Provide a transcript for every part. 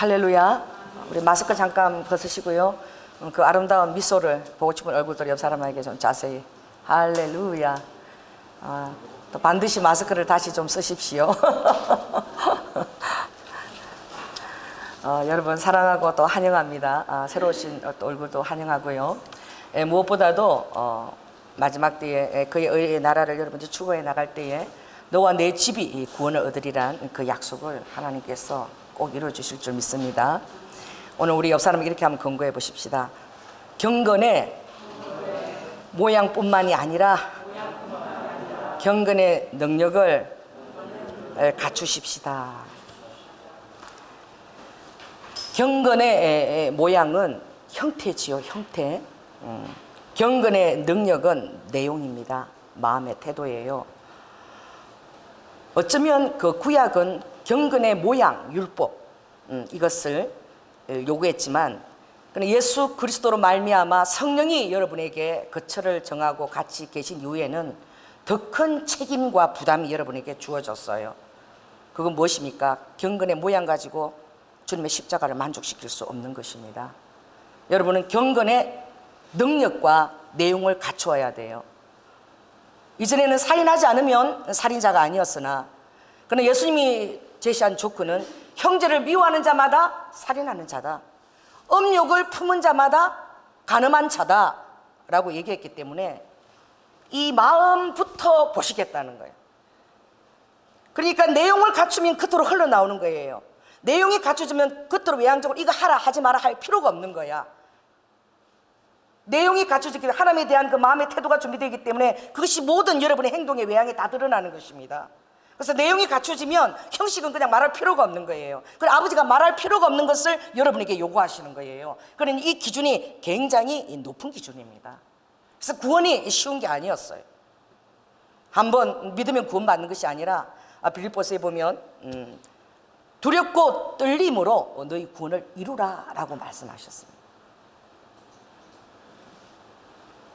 할렐루야. 우리 마스크 잠깐 벗으시고요. 그 아름다운 미소를 보고 싶은 얼굴들 옆 사람에게 좀 자세히. 할렐루야. 또 반드시 마스크를 다시 좀 쓰십시오. 여러분 사랑하고 또 환영합니다. 새로 오신 얼굴도 환영하고요. 무엇보다도 마지막 때에 그의 의의 나라를 여러분들 추구해 나갈 때에 너와 내 집이 구원을 얻으리란 그 약속을 하나님께서 꼭 이루어 주실 줄 믿습니다. 오늘 우리 옆 사람을 이렇게 한번 권고해 보십시다. 경건의 모양뿐만이 아니라 경건의 능력을 갖추십시다. 경건의 모양은 형태지요, 형태. 경건의 능력은 내용입니다. 마음의 태도예요. 어쩌면 그 구약은 경건의 모양, 율법 이것을 요구했지만 예수 그리스도로 말미암아 성령이 여러분에게 거처를 정하고 같이 계신 이후에는 더 큰 책임과 부담이 여러분에게 주어졌어요. 그건 무엇입니까? 경건의 모양 가지고 주님의 십자가를 만족시킬 수 없는 것입니다. 여러분은 경건의 능력과 내용을 갖추어야 돼요. 이전에는 살인하지 않으면 살인자가 아니었으나 그러나 예수님이 제시한 조건은 형제를 미워하는 자마다 살인하는 자다, 음욕을 품은 자마다 간음한 자다 라고 얘기했기 때문에 이 마음부터 보시겠다는 거예요. 그러니까 내용을 갖추면 그토록 흘러나오는 거예요. 내용이 갖춰지면 그토록 외향적으로 이거 하라 하지 마라 할 필요가 없는 거야. 내용이 갖춰지기 때문에 하나님에 대한 그 마음의 태도가 준비되기 때문에 그것이 모든 여러분의 행동의 외향에 다 드러나는 것입니다. 그래서 내용이 갖춰지면 형식은 그냥 말할 필요가 없는 거예요. 그리고 아버지가 말할 필요가 없는 것을 여러분에게 요구하시는 거예요. 그러니 이 기준이 굉장히 높은 기준입니다. 그래서 구원이 쉬운 게 아니었어요. 한번 믿으면 구원받는 것이 아니라 빌립보서에 보면 두렵고 떨림으로 너희 구원을 이루라 라고 말씀하셨습니다.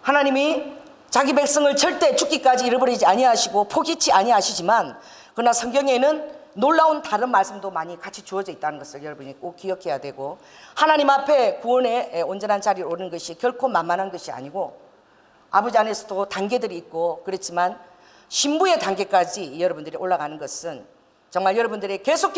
하나님이 자기 백성을 절대 죽기까지 잃어버리지 아니하시고 포기치 아니하시지만 그러나 성경에는 놀라운 다른 말씀도 많이 같이 주어져 있다는 것을 여러분이 꼭 기억해야 되고, 하나님 앞에 구원의 온전한 자리에 오르는 것이 결코 만만한 것이 아니고 아버지 안에서도 단계들이 있고 그렇지만 신부의 단계까지 여러분들이 올라가는 것은 정말 여러분들이 계속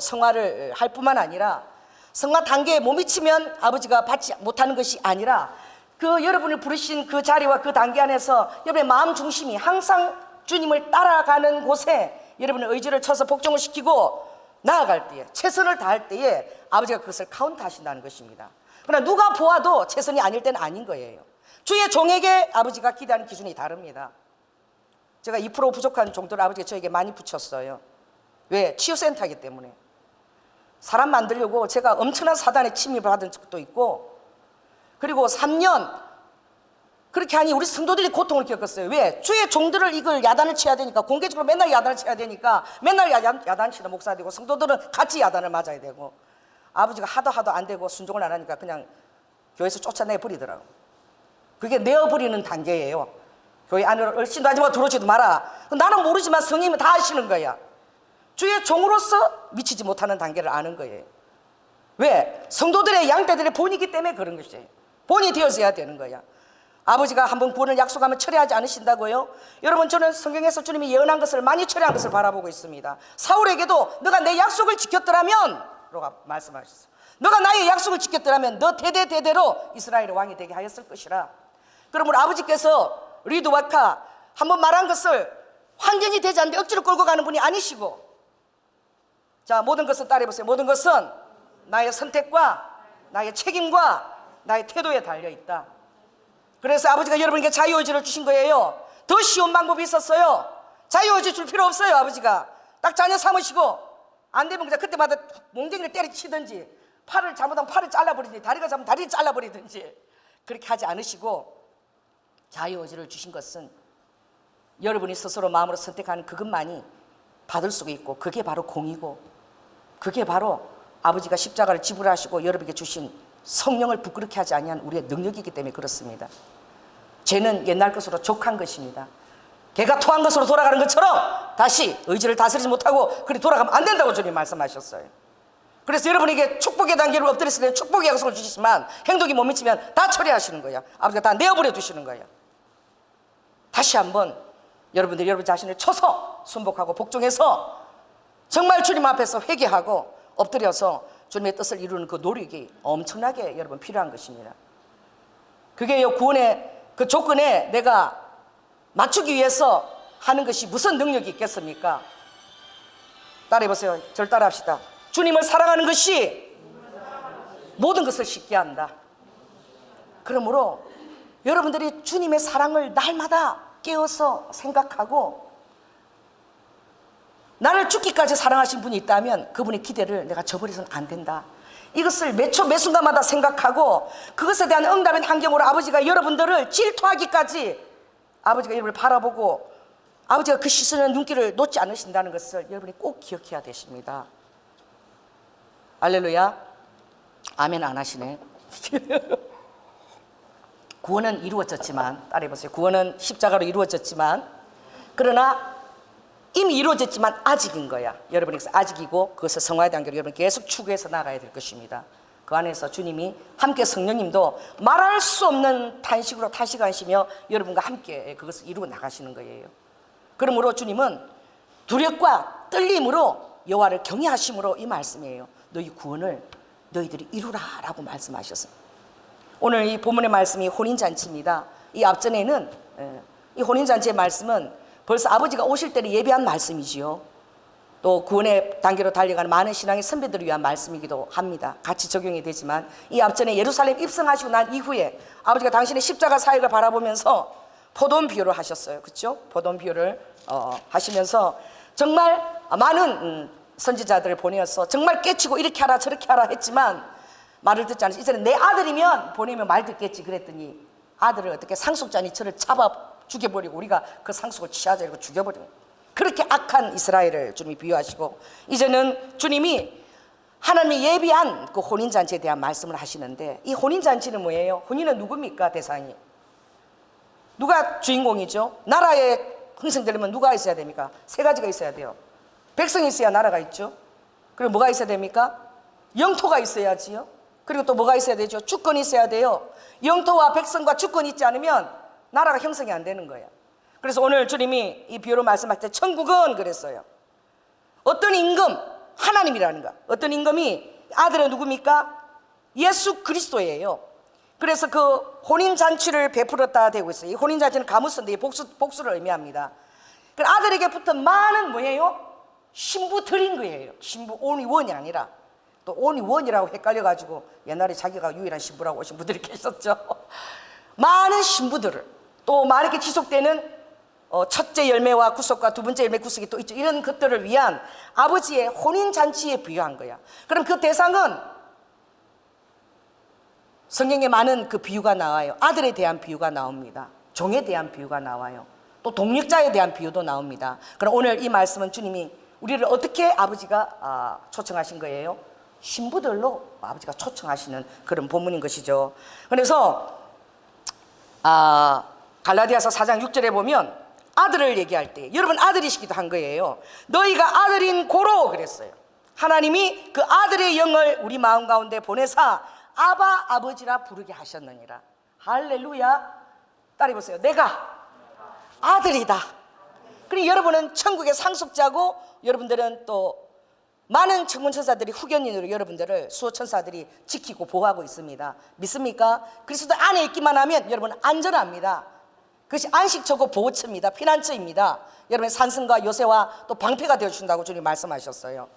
성화를 할 뿐만 아니라 성화 단계에 못 미치면 아버지가 받지 못하는 것이 아니라 그 여러분을 부르신 그 자리와 그 단계 안에서 여러분의 마음 중심이 항상 주님을 따라가는 곳에 여러분의 의지를 쳐서 복종을 시키고 나아갈 때에, 최선을 다할 때에 아버지가 그것을 카운트하신다는 것입니다. 그러나 누가 보아도 최선이 아닐 때는 아닌 거예요. 주의 종에게 아버지가 기대하는 기준이 다릅니다. 제가 2% 부족한 종들을 아버지가 저에게 많이 붙였어요. 왜? 치유센터이기 때문에. 사람 만들려고 제가 엄청난 사단의 침입을 받은 적도 있고, 그리고 3년 그렇게 하니 우리 성도들이 고통을 겪었어요. 왜? 주의 종들을 이걸 야단을 쳐야 되니까, 공개적으로 맨날 야단을 쳐야 되니까 맨날 야단 치는 목사가 되고 성도들은 같이 야단을 맞아야 되고, 아버지가 하도 안 되고 순종을 안 하니까 그냥 교회에서 쫓아내 버리더라고요. 그게 내어버리는 단계예요. 교회 안으로 얼씬도 하지 마, 들어오지도 마라. 나는 모르지만 성령님은 다 아시는 거야. 주의 종으로서 미치지 못하는 단계를 아는 거예요. 왜? 성도들의 양떼들의 본이기 때문에 그런 것이에요. 본이 되어져야 되는 거야. 아버지가 한번 구원을 약속하면 철회하지 않으신다고요? 여러분, 저는 성경에서 주님이 예언한 것을 많이 철회한 것을 바라보고 있습니다. 사울에게도 너가 내 약속을 지켰더라면 라고 말씀하셨어요. 너가 나의 약속을 지켰더라면 너 대대로 이스라엘의 왕이 되게 하였을 것이라. 그러므로 아버지께서 리드와카 한번 말한 것을 환경이 되지 않는데 억지로 끌고 가는 분이 아니시고, 자, 모든 것을 따라해보세요. 모든 것은 나의 선택과 나의 책임과 나의 태도에 달려있다. 그래서 아버지가 여러분에게 자유의지를 주신 거예요. 더 쉬운 방법이 있었어요. 자유의지 줄 필요 없어요. 아버지가 딱 자녀 삼으시고 안 되면 그냥 그때마다 몽둥이를 때려치든지, 팔을 잘못하면 팔을 잘라버리든지, 다리가 잘못하면 다리를 잘라버리든지 그렇게 하지 않으시고 자유의지를 주신 것은 여러분이 스스로 마음으로 선택하는 그것만이 받을 수가 있고, 그게 바로 공이고, 그게 바로 아버지가 십자가를 지불하시고 여러분에게 주신 성령을 부끄럽게 하지 아니한 우리의 능력이기 때문에 그렇습니다. 죄는 옛날 것으로 족한 것입니다. 개가 토한 것으로 돌아가는 것처럼 다시 의지를 다스리지 못하고 그리 돌아가면 안 된다고 주님 말씀하셨어요. 그래서 여러분에게 축복의 단계로 엎드렸을 때 축복의 약속을 주시지만 행동이 못 미치면 다 처리하시는 거예요. 아버지가 다 내어버려 두시는 거예요. 다시 한번 여러분들이 여러분 자신을 쳐서 순복하고 복종해서 정말 주님 앞에서 회개하고 엎드려서 주님의 뜻을 이루는 그 노력이 엄청나게 여러분 필요한 것입니다. 그게 구원의 그 조건에 내가 맞추기 위해서 하는 것이 무슨 능력이 있겠습니까? 따라해보세요. 저를 따라합시다. 주님을 사랑하는 것이 모든 것을 쉽게 한다. 그러므로 여러분들이 주님의 사랑을 날마다 깨어서 생각하고 나를 죽기까지 사랑하신 분이 있다면 그분의 기대를 내가 저버려서는 안 된다. 이것을 매 초 매 순간마다 생각하고 그것에 대한 응답의 환경으로 아버지가 여러분들을 질투하기까지 아버지가 여러분을 바라보고 아버지가 그 시선의 눈길을 놓지 않으신다는 것을 여러분이 꼭 기억해야 되십니다. 할렐루야. 아멘 안 하시네. 구원은 이루어졌지만, 따라해보세요. 구원은 십자가로 이루어졌지만, 그러나 이미 이루어졌지만 아직인 거야. 여러분에게서 아직이고 그것을 성화의 단계로 여러분 계속 추구해서 나가야 될 것입니다. 그 안에서 주님이 함께 성령님도 말할 수 없는 탄식으로 탄식하시며 여러분과 함께 그것을 이루어 나가시는 거예요. 그러므로 주님은 두렵과 떨림으로 여호와를 경외하심으로 이 말씀이에요. 너희 구원을 너희들이 이루라 라고 말씀하셨어요. 오늘 이 본문의 말씀이 혼인잔치입니다. 이 앞전에는 이 혼인잔치의 말씀은 벌써 아버지가 오실 때를 예비한 말씀이지요. 또 구원의 단계로 달려가는 많은 신앙의 선배들을 위한 말씀이기도 합니다. 같이 적용이 되지만 이 앞전에 예루살렘 입성하시고 난 이후에 아버지가 당신의 십자가 사역을 바라보면서 포도원 비유를 하셨어요. 그렇죠? 포도원 비유를 하시면서 정말 많은 선지자들을 보내어서 정말 깨치고 이렇게 하라 저렇게 하라 했지만 말을 듣지 않았어요. 이제는 내 아들이면 보내면 말 듣겠지 그랬더니 아들을 어떻게 상속자니 저를 잡아 죽여버리고 우리가 그 상속을 취하자 이러고 죽여버리고 그렇게 악한 이스라엘을 주님이 비유하시고 이제는 주님이 하나님이 예비한 그 혼인잔치에 대한 말씀을 하시는데 이 혼인잔치는 뭐예요? 혼인은 누굽니까? 대상이 누가 주인공이죠? 나라에 형성되려면 누가 있어야 됩니까? 세 가지가 있어야 돼요. 백성이 있어야 나라가 있죠. 그리고 뭐가 있어야 됩니까? 영토가 있어야지요. 그리고 또 뭐가 있어야 되죠? 주권이 있어야 돼요. 영토와 백성과 주권이 있지 않으면 나라가 형성이 안 되는 거예요. 그래서 오늘 주님이 이 비유로 말씀할 때 천국은 그랬어요. 어떤 임금? 하나님이라는 거. 어떤 임금이 아들은 누굽니까? 예수 그리스도예요. 그래서 그 혼인잔치를 베풀었다 되고 있어요. 이 혼인잔치는 가무스인데 복수를 의미합니다. 그 아들에게 붙은 많은 뭐예요? 신부 드린 거예요. 신부 only one이 아니라 또 only one이라고 헷갈려가지고 옛날에 자기가 유일한 신부라고 오신 분들이 계셨죠. 많은 신부들을 또 많게 지속되는 첫째 열매와 구속과 두 번째 열매 구속이 또 있죠. 이런 것들을 위한 아버지의 혼인잔치에 비유한 거야. 그럼 그 대상은 성경에 많은 그 비유가 나와요. 아들에 대한 비유가 나옵니다. 종에 대한 비유가 나와요. 또 동력자에 대한 비유도 나옵니다. 그럼 오늘 이 말씀은 주님이 우리를 어떻게 아버지가 초청하신 거예요? 신부들로 아버지가 초청하시는 그런 본문인 것이죠. 그래서 갈라디아서 4장 6절에 보면 아들을 얘기할 때 여러분 아들이시기도 한 거예요. 너희가 아들인 고로 그랬어요. 하나님이 그 아들의 영을 우리 마음 가운데 보내사 아바 아버지라 부르게 하셨느니라. 할렐루야. 따라해보세요. 내가 아들이다. 그리고 여러분은 천국의 상속자고 여러분들은 또 많은 천군천사들이 후견인으로 여러분들을 수호천사들이 지키고 보호하고 있습니다. 믿습니까? 그리스도 안에 있기만 하면 여러분은 안전합니다. 그것이 안식처고 보호처입니다. 피난처입니다. 여러분의 산성과 요새와 또 방패가 되어주신다고 주님 말씀하셨어요.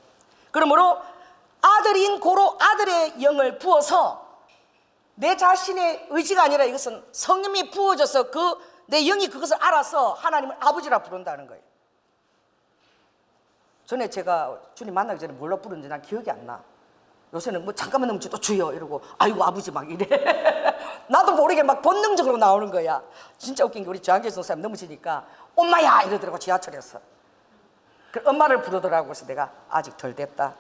그러므로 아들인 고로 아들의 영을 부어서 내 자신의 의지가 아니라 이것은 성령이 부어져서 내 영이 그것을 알아서 하나님을 아버지라 부른다는 거예요. 전에 제가 주님 만나기 전에 뭘로 부르는지 난 기억이 안 나. 요새는 뭐 잠깐만 넘지 또 주여 이러고 아이고 아버지 막 이래. 나도 모르게 막 본능적으로 나오는 거야. 진짜 웃긴 게 우리 조항재 선생님 넘어지니까 엄마야 이러더라고 지하철에서. 그 엄마를 부르더라고. 그래서 내가 아직 덜 됐다.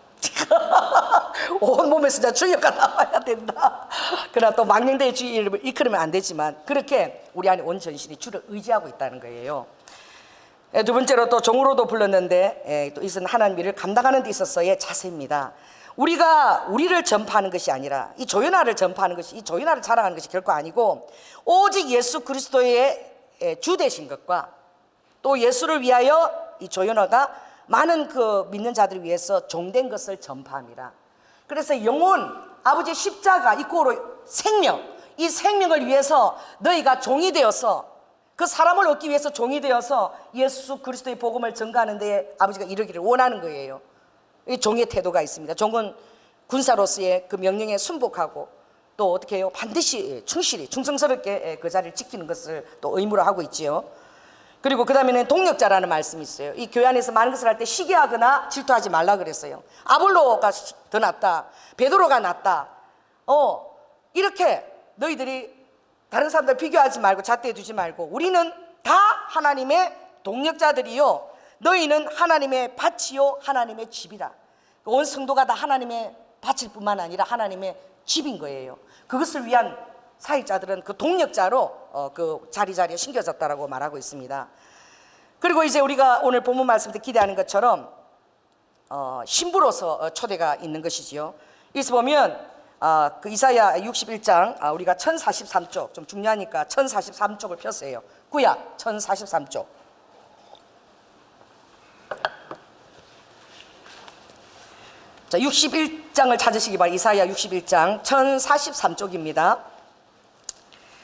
온몸에서 다 주여가 나와야 된다. 그러나 또 망령되의 주의 이름을 이끌으면 안 되지만 그렇게 우리 안에 온 전신이 주를 의지하고 있다는 거예요. 두 번째로 또 종으로도 불렀는데 또 이것은 하나님 일을 감당하는 데 있어서의 자세입니다. 우리가 우리를 전파하는 것이 아니라 이 조연아를 전파하는 것이, 이 조연아를 자랑하는 것이 결코 아니고, 오직 예수 그리스도의 주 되신 것과 또 예수를 위하여 이 조연아가 많은 그 믿는 자들을 위해서 종된 것을 전파합니다. 그래서 영혼, 아버지의 십자가 이꼬로 생명, 이 생명을 위해서 너희가 종이 되어서, 그 사람을 얻기 위해서 종이 되어서 예수 그리스도의 복음을 전가하는 데에 아버지가 이르기를 원하는 거예요. 이 종의 태도가 있습니다. 종은 군사로서의 그 명령에 순복하고 또 어떻게 해요? 반드시 충실히 충성스럽게 그 자리를 지키는 것을 또 의무로 하고 있지요. 그리고 그 다음에는 동력자라는 말씀이 있어요. 이 교회 안에서 많은 것을 할 때 시기하거나 질투하지 말라 그랬어요. 아볼로가 더 낫다, 베드로가 낫다, 이렇게 너희들이 다른 사람들 비교하지 말고 잣대에 두지 말고, 우리는 다 하나님의 동력자들이요, 너희는 하나님의 밭이요 하나님의 집이다. 온 성도가 다 하나님의 밭일 뿐만 아니라 하나님의 집인 거예요. 그것을 위한 사역자들은 그 동력자로 그 자리자리에 심겨졌다라고 말하고 있습니다. 그리고 이제 우리가 오늘 본문 말씀 때 기대하는 것처럼 신부로서 초대가 있는 것이지요. 여기서 보면 그 이사야 61장, 우리가 1043쪽, 좀 중요하니까 1043쪽을 폈어요. 구약 1043쪽. 자, 61장을 찾으시기 바랍니다. 이사야 61장 1043쪽입니다.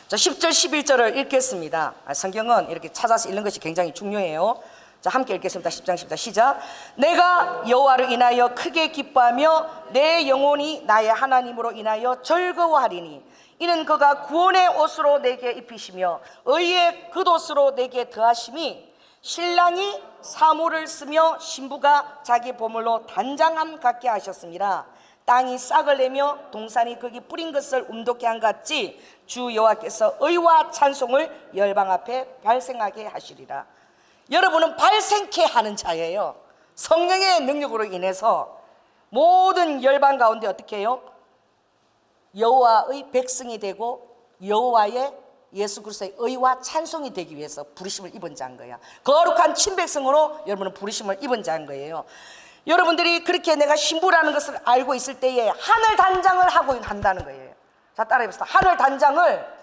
자, 10절 11절을 읽겠습니다. 성경은 이렇게 찾아서 읽는 것이 굉장히 중요해요. 자, 함께 읽겠습니다. 10장 10절 시작. 내가 여호와를 인하여 크게 기뻐하며 내 영혼이 나의 하나님으로 인하여 즐거워하리니 이는 그가 구원의 옷으로 내게 입히시며 의의 겉옷으로 내게 더하심이 신랑이 사모를 쓰며 신부가 자기 보물로 단장함 같게 하셨습니다. 땅이 싹을 내며 동산이 거기 뿌린 것을 움돋게 한 같이 주 여호와께서 의와 찬송을 열방 앞에 발생하게 하시리라. 여러분은 발생케 하는 자예요. 성령의 능력으로 인해서 모든 열방 가운데 어떻게 해요? 여호와의 백성이 되고 여호와의 예수 그리스도의 의와 찬송이 되기 위해서 부르심을 입은 자인 거야. 거룩한 친백성으로 여러분은 부르심을 입은 자인 거예요. 여러분들이 그렇게 내가 신부라는 것을 알고 있을 때에 하늘 단장을 하고 한다는 거예요. 자, 따라해봅시다. 하늘 단장을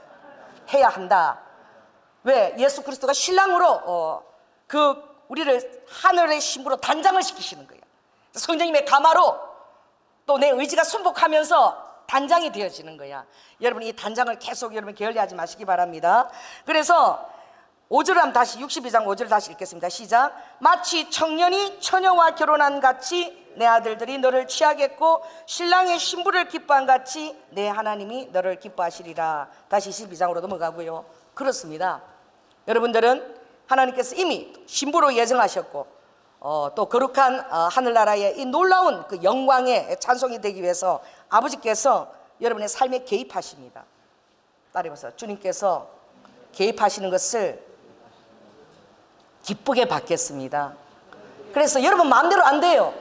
해야 한다. 왜? 예수 그리스도가 신랑으로 우리를 하늘의 신부로 단장을 시키시는 거예요. 성령님의 가마로 또 내 의지가 순복하면서 단장이 되어지는 거야. 여러분 이 단장을 계속 여러분 게을리하지 마시기 바랍니다. 그래서 5절 한번 다시 62장 5절 다시 읽겠습니다. 시작. 마치 청년이 처녀와 결혼한 같이 내 아들들이 너를 취하겠고 신랑의 신부를 기뻐한 같이 내 하나님이 너를 기뻐하시리라. 다시 12장으로 넘어가고요. 그렇습니다. 여러분들은 하나님께서 이미 신부로 예정하셨고 또 거룩한 하늘나라의 이 놀라운 그 영광의 찬송이 되기 위해서 아버지께서 여러분의 삶에 개입하십니다. 따라해보세요. 주님께서 개입하시는 것을 기쁘게 받겠습니다. 그래서 여러분 마음대로 안 돼요.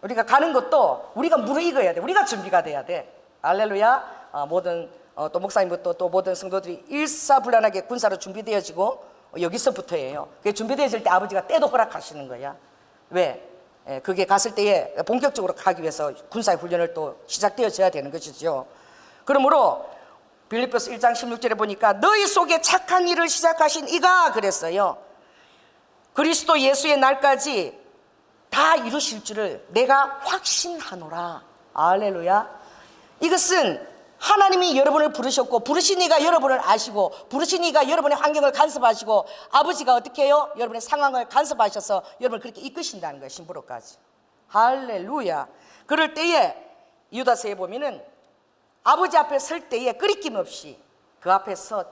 우리가 가는 것도 우리가 무르익어야 돼. 우리가 준비가 돼야 돼. 할렐루야. 모든 또 목사님부터 또 모든 성도들이 일사불란하게 군사로 준비되어지고 여기서부터예요. 그게 준비되어질 때 아버지가 때도 허락하시는 거야. 왜? 그게 갔을 때에 본격적으로 가기 위해서 군사의 훈련을 또 시작되어져야 되는 것이죠. 그러므로 빌립보서 1장 16절에 보니까 너희 속에 착한 일을 시작하신 이가 그랬어요. 그리스도 예수의 날까지 다 이루실 줄을 내가 확신하노라. 할렐루야. 이것은 하나님이 여러분을 부르셨고 부르신 이가 여러분을 아시고 부르신 이가 여러분의 환경을 간섭하시고 아버지가 어떻게 해요? 여러분의 상황을 간섭하셔서 여러분을 그렇게 이끄신다는 거예요. 신부로까지. 할렐루야. 그럴 때에 유다서에 보면은 아버지 앞에 설 때에 끄리낌 없이 그 앞에서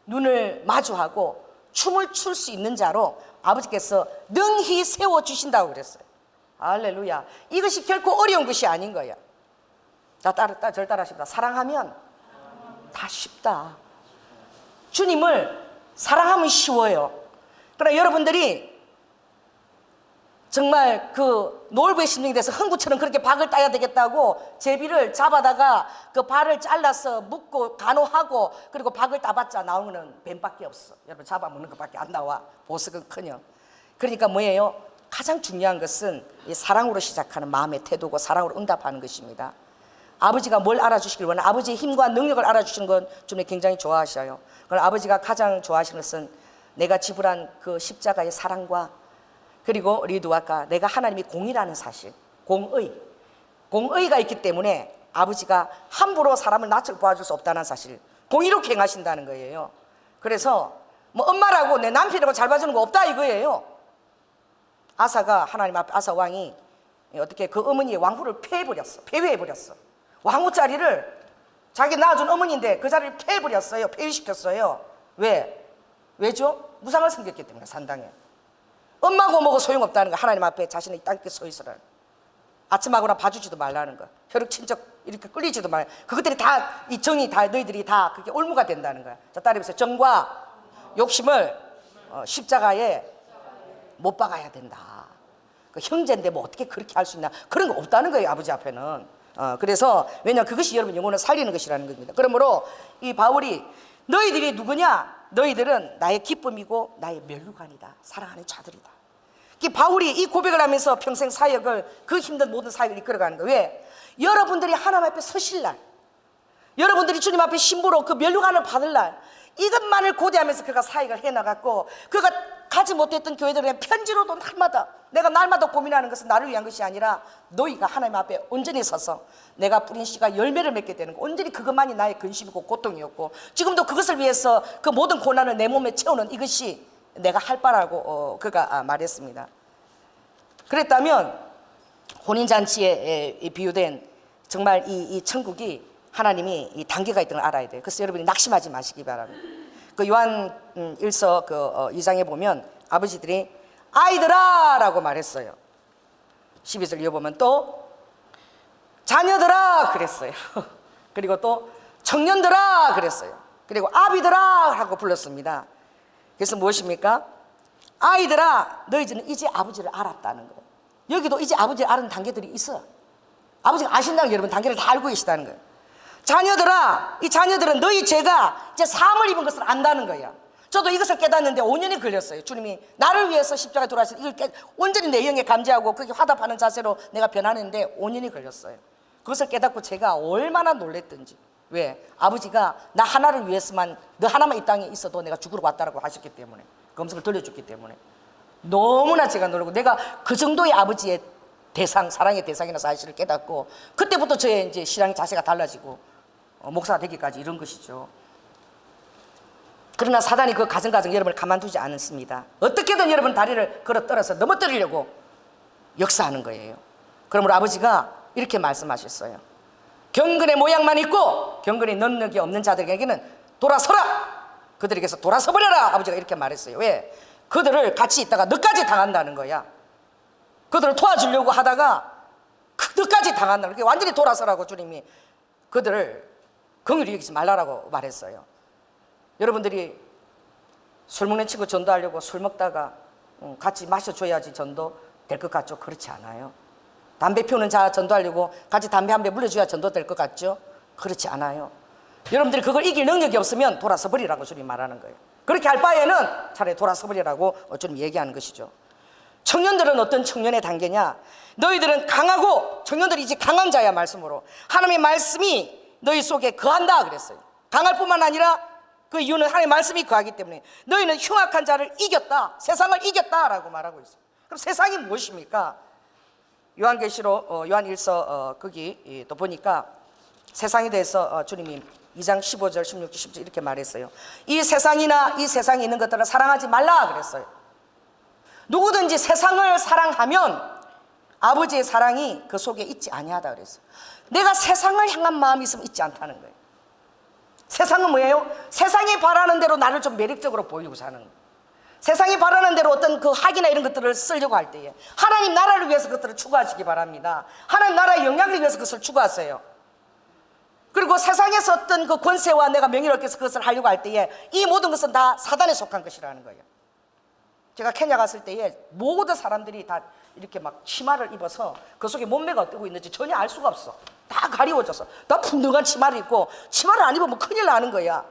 눈을 마주하고 춤을 출 수 있는 자로 아버지께서 능히 세워주신다고 그랬어요. 할렐루야. 이것이 결코 어려운 것이 아닌 거야. 자, 절 따라하십니다. 사랑하면 다 쉽다. 주님을 사랑하면 쉬워요. 그러나 여러분들이 정말 그 노을부의 심령이 돼서 흥구처럼 그렇게 박을 따야 되겠다고 제비를 잡아다가 그 발을 잘라서 묶고 간호하고 그리고 박을 따봤자 나오는 뱀밖에 없어. 여러분 잡아먹는 것밖에 안 나와. 보석은 커녕. 그러니까 뭐예요? 가장 중요한 것은 이 사랑으로 시작하는 마음의 태도고 사랑으로 응답하는 것입니다. 아버지가 뭘 알아주시길 원하는, 아버지의 힘과 능력을 알아주시는 건 주님이 굉장히 좋아하셔요. 그럼 아버지가 가장 좋아하시는 것은 내가 지불한 그 십자가의 사랑과, 그리고 우리도 아까 내가 하나님이 공이라는 사실, 공의가 있기 때문에 아버지가 함부로 사람을 낯을 보아줄 수 없다는 사실, 공의롭게 행하신다는 거예요. 그래서 뭐 엄마라고 내 남편이라고 잘 봐주는 거 없다 이거예요. 아사가 하나님 앞에, 아사 왕이 어떻게 그 어머니의 왕후를 폐위해버렸어. 왕후 자리를, 자기 낳아준 어머니인데 그 자리를 폐해버렸어요. 폐위시켰어요. 왜죠? 무상을 섬겼기 때문에. 산당에 엄마고 뭐고 소용없다는 거, 하나님 앞에 자신의 땅에 서 있으라. 아침하고나 봐주지도 말라는 거, 혈육 친척 이렇게 끌리지도 말라. 그것들이 다, 이 정이 다, 너희들이 다 그게 올무가 된다는 거야. 자, 따라해보세요. 정과 욕심을 십자가에 못 박아야 된다. 그 형제인데 뭐 어떻게 그렇게 할 수 있나, 그런 거 없다는 거예요, 아버지 앞에는. 그래서 왜냐하면 그것이 여러분 영혼을 살리는 것이라는 겁니다. 그러므로 이 바울이, 너희들이 누구냐? 너희들은 나의 기쁨이고 나의 면류관이다. 사랑하는 자들이다. 이 바울이 이 고백을 하면서 평생 사역을, 그 힘든 모든 사역을 이끌어가는 거예요. 왜? 여러분들이 하나님 앞에 서실 날, 여러분들이 주님 앞에 신부로 그 면류관을 받을 날, 이것만을 고대하면서 그가 사역을 해나갔고, 그가 가지 못했던 교회들은 그냥 편지로도 날마다 고민하는 것은 나를 위한 것이 아니라 너희가 하나님 앞에 온전히 서서 내가 뿌린 씨가 열매를 맺게 되는 거, 온전히 그것만이 나의 근심이고 고통이었고, 지금도 그것을 위해서 그 모든 고난을 내 몸에 채우는 이것이 내가 할 바라고 그가 말했습니다. 그랬다면 혼인잔치에 비유된 정말 이 천국이 하나님이 이 단계가 있다는 걸 알아야 돼요. 그래서 여러분이 낙심하지 마시기 바랍니다. 그 요한 1서 그 2장에 보면 아버지들이 아이들아 라고 말했어요. 12절 이어보면 또 자녀들아 그랬어요. 그리고 또 청년들아 그랬어요. 그리고 아비들아 하고 불렀습니다. 그래서 무엇입니까? 아이들아, 너희들은 이제 아버지를 알았다는 거예요. 여기도 이제 아버지를 아는 단계들이 있어요. 아버지가 아신다는 게 여러분 단계를 다 알고 계시다는 거예요. 자녀들아, 이 자녀들은 너희 죄가 이제 사함을 입은 것을 안다는 거예요. 저도 이것을 깨닫는데 5년이 걸렸어요. 주님이 나를 위해서 십자가에 돌아가신 이걸 온전히 내 영에 감지하고 그게 화답하는 자세로 내가 변하는데 5년이 걸렸어요. 그것을 깨닫고 제가 얼마나 놀랬던지. 왜? 아버지가 나 하나를 위해서만, 너 하나만 이 땅에 있어도 내가 죽으러 왔다라고 하셨기 때문에, 검석을 돌려줬기 때문에 너무나 제가 놀라고, 내가 그 정도의 아버지의 대상, 사랑의 대상이라는 사실을 깨닫고, 그때부터 저의 이제 신앙의 자세가 달라지고 목사가 되기까지 이런 것이죠. 그러나 사단이 그 가정가정 여러분을 가만두지 않습니다. 어떻게든 여러분 다리를 걸어 떨어서 넘어뜨리려고 역사하는 거예요. 그러므로 아버지가 이렇게 말씀하셨어요. 경건의 모양만 있고 경건의 능력이 없는 자들에게는 돌아서라. 그들에게서 돌아서 버려라. 아버지가 이렇게 말했어요. 왜? 그들을 같이 있다가 너까지 당한다는 거야. 그들을 도와주려고 하다가 너까지 당한다는 거야. 완전히 돌아서라고 주님이 그들을 긍휼히 여기지 말라라고 말했어요. 여러분들이 술 먹는 친구 전도하려고 술 먹다가 같이 마셔줘야지 전도 될 것 같죠? 그렇지 않아요. 담배 피우는 자 전도하려고 같이 담배 한 배 물려줘야 전도 될 것 같죠? 그렇지 않아요. 여러분들이 그걸 이길 능력이 없으면 돌아서 버리라고 주님 말하는 거예요. 그렇게 할 바에는 차라리 돌아서 버리라고 주님 얘기하는 것이죠. 청년들은 어떤 청년의 단계냐? 너희들은 강하고, 청년들이 이제 강한 자야. 말씀으로 하나님의 말씀이 너희 속에 거한다 그랬어요. 강할 뿐만 아니라 그 이유는 하나님의 말씀이 거하기 때문에 너희는 흉악한 자를 이겼다, 세상을 이겼다라고 말하고 있어요. 그럼 세상이 무엇입니까? 요한계시록 요한 1서 거기 또 보니까 세상에 대해서 주님이 2장 15절 16절 17절 이렇게 말했어요. 이 세상이나 이 세상에 있는 것들을 사랑하지 말라 그랬어요. 누구든지 세상을 사랑하면 아버지의 사랑이 그 속에 있지 아니하다 그랬어요. 내가 세상을 향한 마음이 있으면 있지 않다는 거예요. 세상은 뭐예요? 세상이 바라는 대로 나를 좀 매력적으로 보이고 사는 거예요. 세상이 바라는 대로 어떤 그 학이나 이런 것들을 쓰려고 할 때에 하나님 나라를 위해서 그것들을 추구하시기 바랍니다. 하나님 나라의 영향을 위해서 그것을 추구하세요. 그리고 세상에서 어떤 그 권세와 내가 명예를 얻기 위해서 그것을 하려고 할 때에 이 모든 것은 다 사단에 속한 것이라는 거예요. 제가 케냐 갔을 때에 모든 사람들이 다 이렇게 막 치마를 입어서 그 속에 몸매가 어떻게 있는지 전혀 알 수가 없어. 다 가리워져서 다 풍성한 치마를 입고, 치마를 안 입으면 큰일 나는 거야.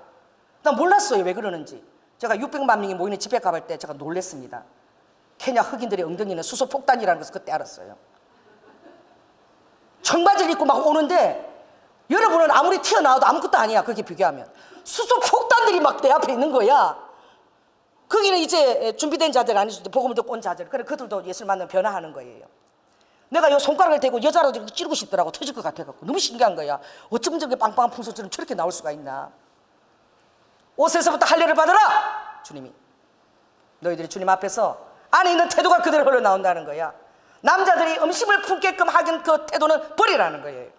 난 몰랐어요 왜 그러는지. 제가 600만 명이 모이는 집회 가볼 때 제가 놀랬습니다. 케냐 흑인들의 엉덩이는 수소폭탄이라는 것을 그때 알았어요. 청바지를 입고 막 오는데 여러분은 아무리 튀어나와도 아무것도 아니야. 그렇게 비교하면 수소폭탄들이 막 내 앞에 있는 거야. 거기는 이제 준비된 자들 아니죠. 복음을 듣고 온 자들. 그래 그들도 예수를 만나면 변화하는 거예요. 내가 요 손가락을 대고 여자로 이렇게 찌르고 싶더라고. 터질 것 같아갖고 너무 신기한 거야. 어쩌면 저게 빵빵한 풍선처럼 저렇게 나올 수가 있나. 옷에서부터 할례를 받아라. 주님이 너희들이 주님 앞에서 안에 있는 태도가 그대로 흘러나온다는 거야. 남자들이 음식을 품게끔 하긴 그 태도는 버리라는 거예요.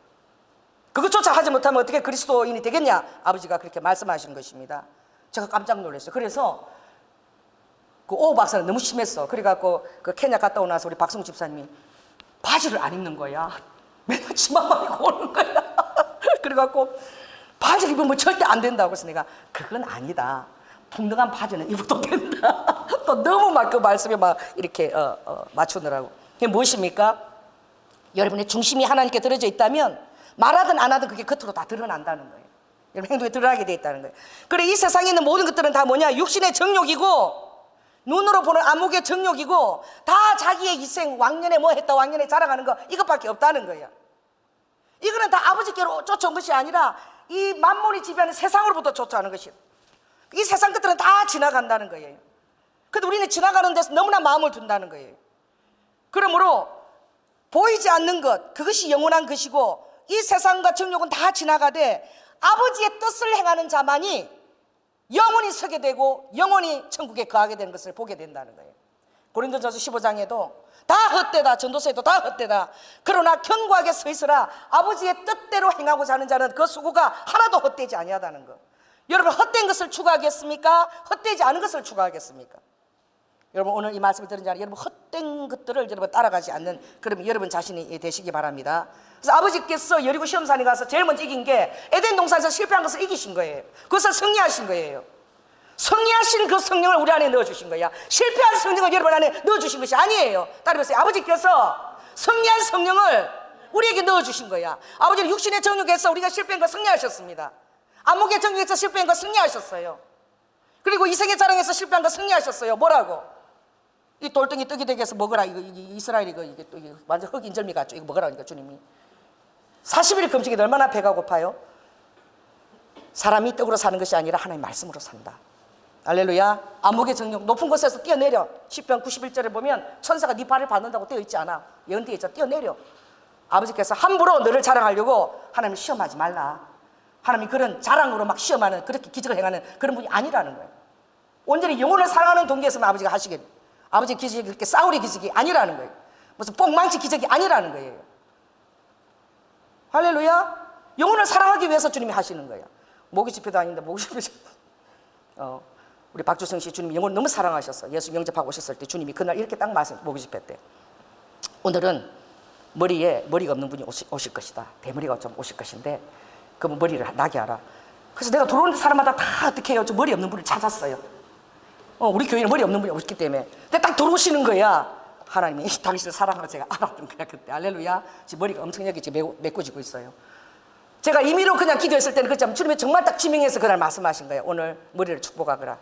그것조차 하지 못하면 어떻게 그리스도인이 되겠냐. 아버지가 그렇게 말씀하시는 것입니다. 제가 깜짝 놀랐어요. 그래서 그 오 박사는 너무 심했어. 그래갖고 그 케냐 갔다 오고 나서 우리 박성우 집사님이 바지를 안 입는 거야. 맨날 치마만 입고 오는 거야. 그래갖고 바지를 입으면 절대 안 된다고. 그래서 내가 그건 아니다. 풍성한 바지는 입어도 된다. 또 너무 막 그 말씀에 막 이렇게 맞추느라고. 그게 무엇입니까? 여러분의 중심이 하나님께 들어져 있다면 말하든 안 하든 그게 겉으로 다 드러난다는 거예요. 여러분 행동에 드러나게 돼 있다는 거예요. 그래 이 세상에 있는 모든 것들은 다 뭐냐? 육신의 정욕이고 눈으로 보는 안목의 정욕이고 다 자기의 희생, 왕년에 뭐 했다, 왕년에 자랑하는 거 이것밖에 없다는 거예요. 이거는 다 아버지께로 쫓아온 것이 아니라 이 만몬이 지배하는 세상으로부터 쫓아오는 것이에요. 이 세상 것들은 다 지나간다는 거예요. 근데 우리는 지나가는 데서 너무나 마음을 둔다는 거예요. 그러므로 보이지 않는 것, 그것이 영원한 것이고 이 세상과 정욕은 다 지나가되 아버지의 뜻을 행하는 자만이 영원히 서게 되고 영원히 천국에 거하게 되는 것을 보게 된다는 거예요. 고린도전서 15장에도 다 헛되다, 전도서에도 다 헛되다. 그러나 견고하게 서 있으라. 아버지의 뜻대로 행하고자 하는 자는 그 수고가 하나도 헛되지 아니하다는 거. 여러분 헛된 것을 추구하겠습니까? 헛되지 않은 것을 추구하겠습니까? 여러분 오늘 이 말씀을 들은 자는 여러분 헛된 것들을 여러분 따라가지 않는 그러면 여러분 자신이 되시기 바랍니다. 그래서 아버지께서 여리고 시험산에 가서 제일 먼저 이긴 게 에덴 동산에서 실패한 것을 이기신 거예요. 그것을 승리하신 거예요. 승리하신 그 성령을 우리 안에 넣어주신 거야. 실패한 성령을 여러분 안에 넣어주신 것이 아니에요. 따라해보세요. 아버지께서 승리한 성령을 우리에게 넣어주신 거야. 아버지는 육신의 정욕에서 우리가 실패한 거 승리하셨습니다. 안목의 정욕에서 실패한 거 승리하셨어요. 그리고 이생의 자랑에서 실패한 거 승리하셨어요. 뭐라고? 이 돌덩이 떡이 되게 해서 먹으라. 이거 이스라엘 이게 또 이게 완전 흑인 절미 같죠. 이거 먹으라니까 주님이. 40일 금식이 얼마나 배가 고파요? 사람이 떡으로 사는 것이 아니라 하나님의 말씀으로 산다. 할렐루야. 안목의 정욕 높은 곳에서 뛰어내려. 시편 91절에 보면 천사가 네 발을 밟는다고 되어 있지 않아. 예언되어 있잖아. 뛰어내려. 아버지께서 함부로 너를 자랑하려고 하나님을 시험하지 말라. 하나님이 그런 자랑으로 막 시험하는 그렇게 기적을 행하는 그런 분이 아니라는 거예요. 온전히 영혼을 사랑하는 동기에서만 아버지가 하시길. 아버지 기적이 그렇게 싸우리 기적이 아니라는 거예요. 무슨 뽕망치 기적이 아니라는 거예요. 할렐루야. 영혼을 사랑하기 위해서 주님이 하시는 거예요. 모기 집회도 아닌데 모기 집회. 우리 박주성 씨 주님이 영혼을 너무 사랑하셨어. 예수 영접하고 오셨을 때 주님이 그날 이렇게 딱 말씀 모기 집회 때 오늘은 머리에 머리가 없는 분이 오실 것이다. 대머리가 좀 오실 것인데 그 머리를 나게 하라. 그래서 내가 들어오는 사람마다 다 어떻게 해요? 저 머리 없는 분을 찾았어요. 우리 교회는 머리 없는 분이 없기 때문에. 근데 딱 들어오시는 거야. 하나님이 당신을 사랑하는 걸 제가 알았던 거야 그때. 할렐루야. 지금 머리가 엄청나게 지금 메꿔지고 있어요. 제가 임의로 그냥 기도했을 때는 그렇지 주님이 정말 딱 지명해서 그날 말씀하신 거예요. 오늘 머리를 축복하거라.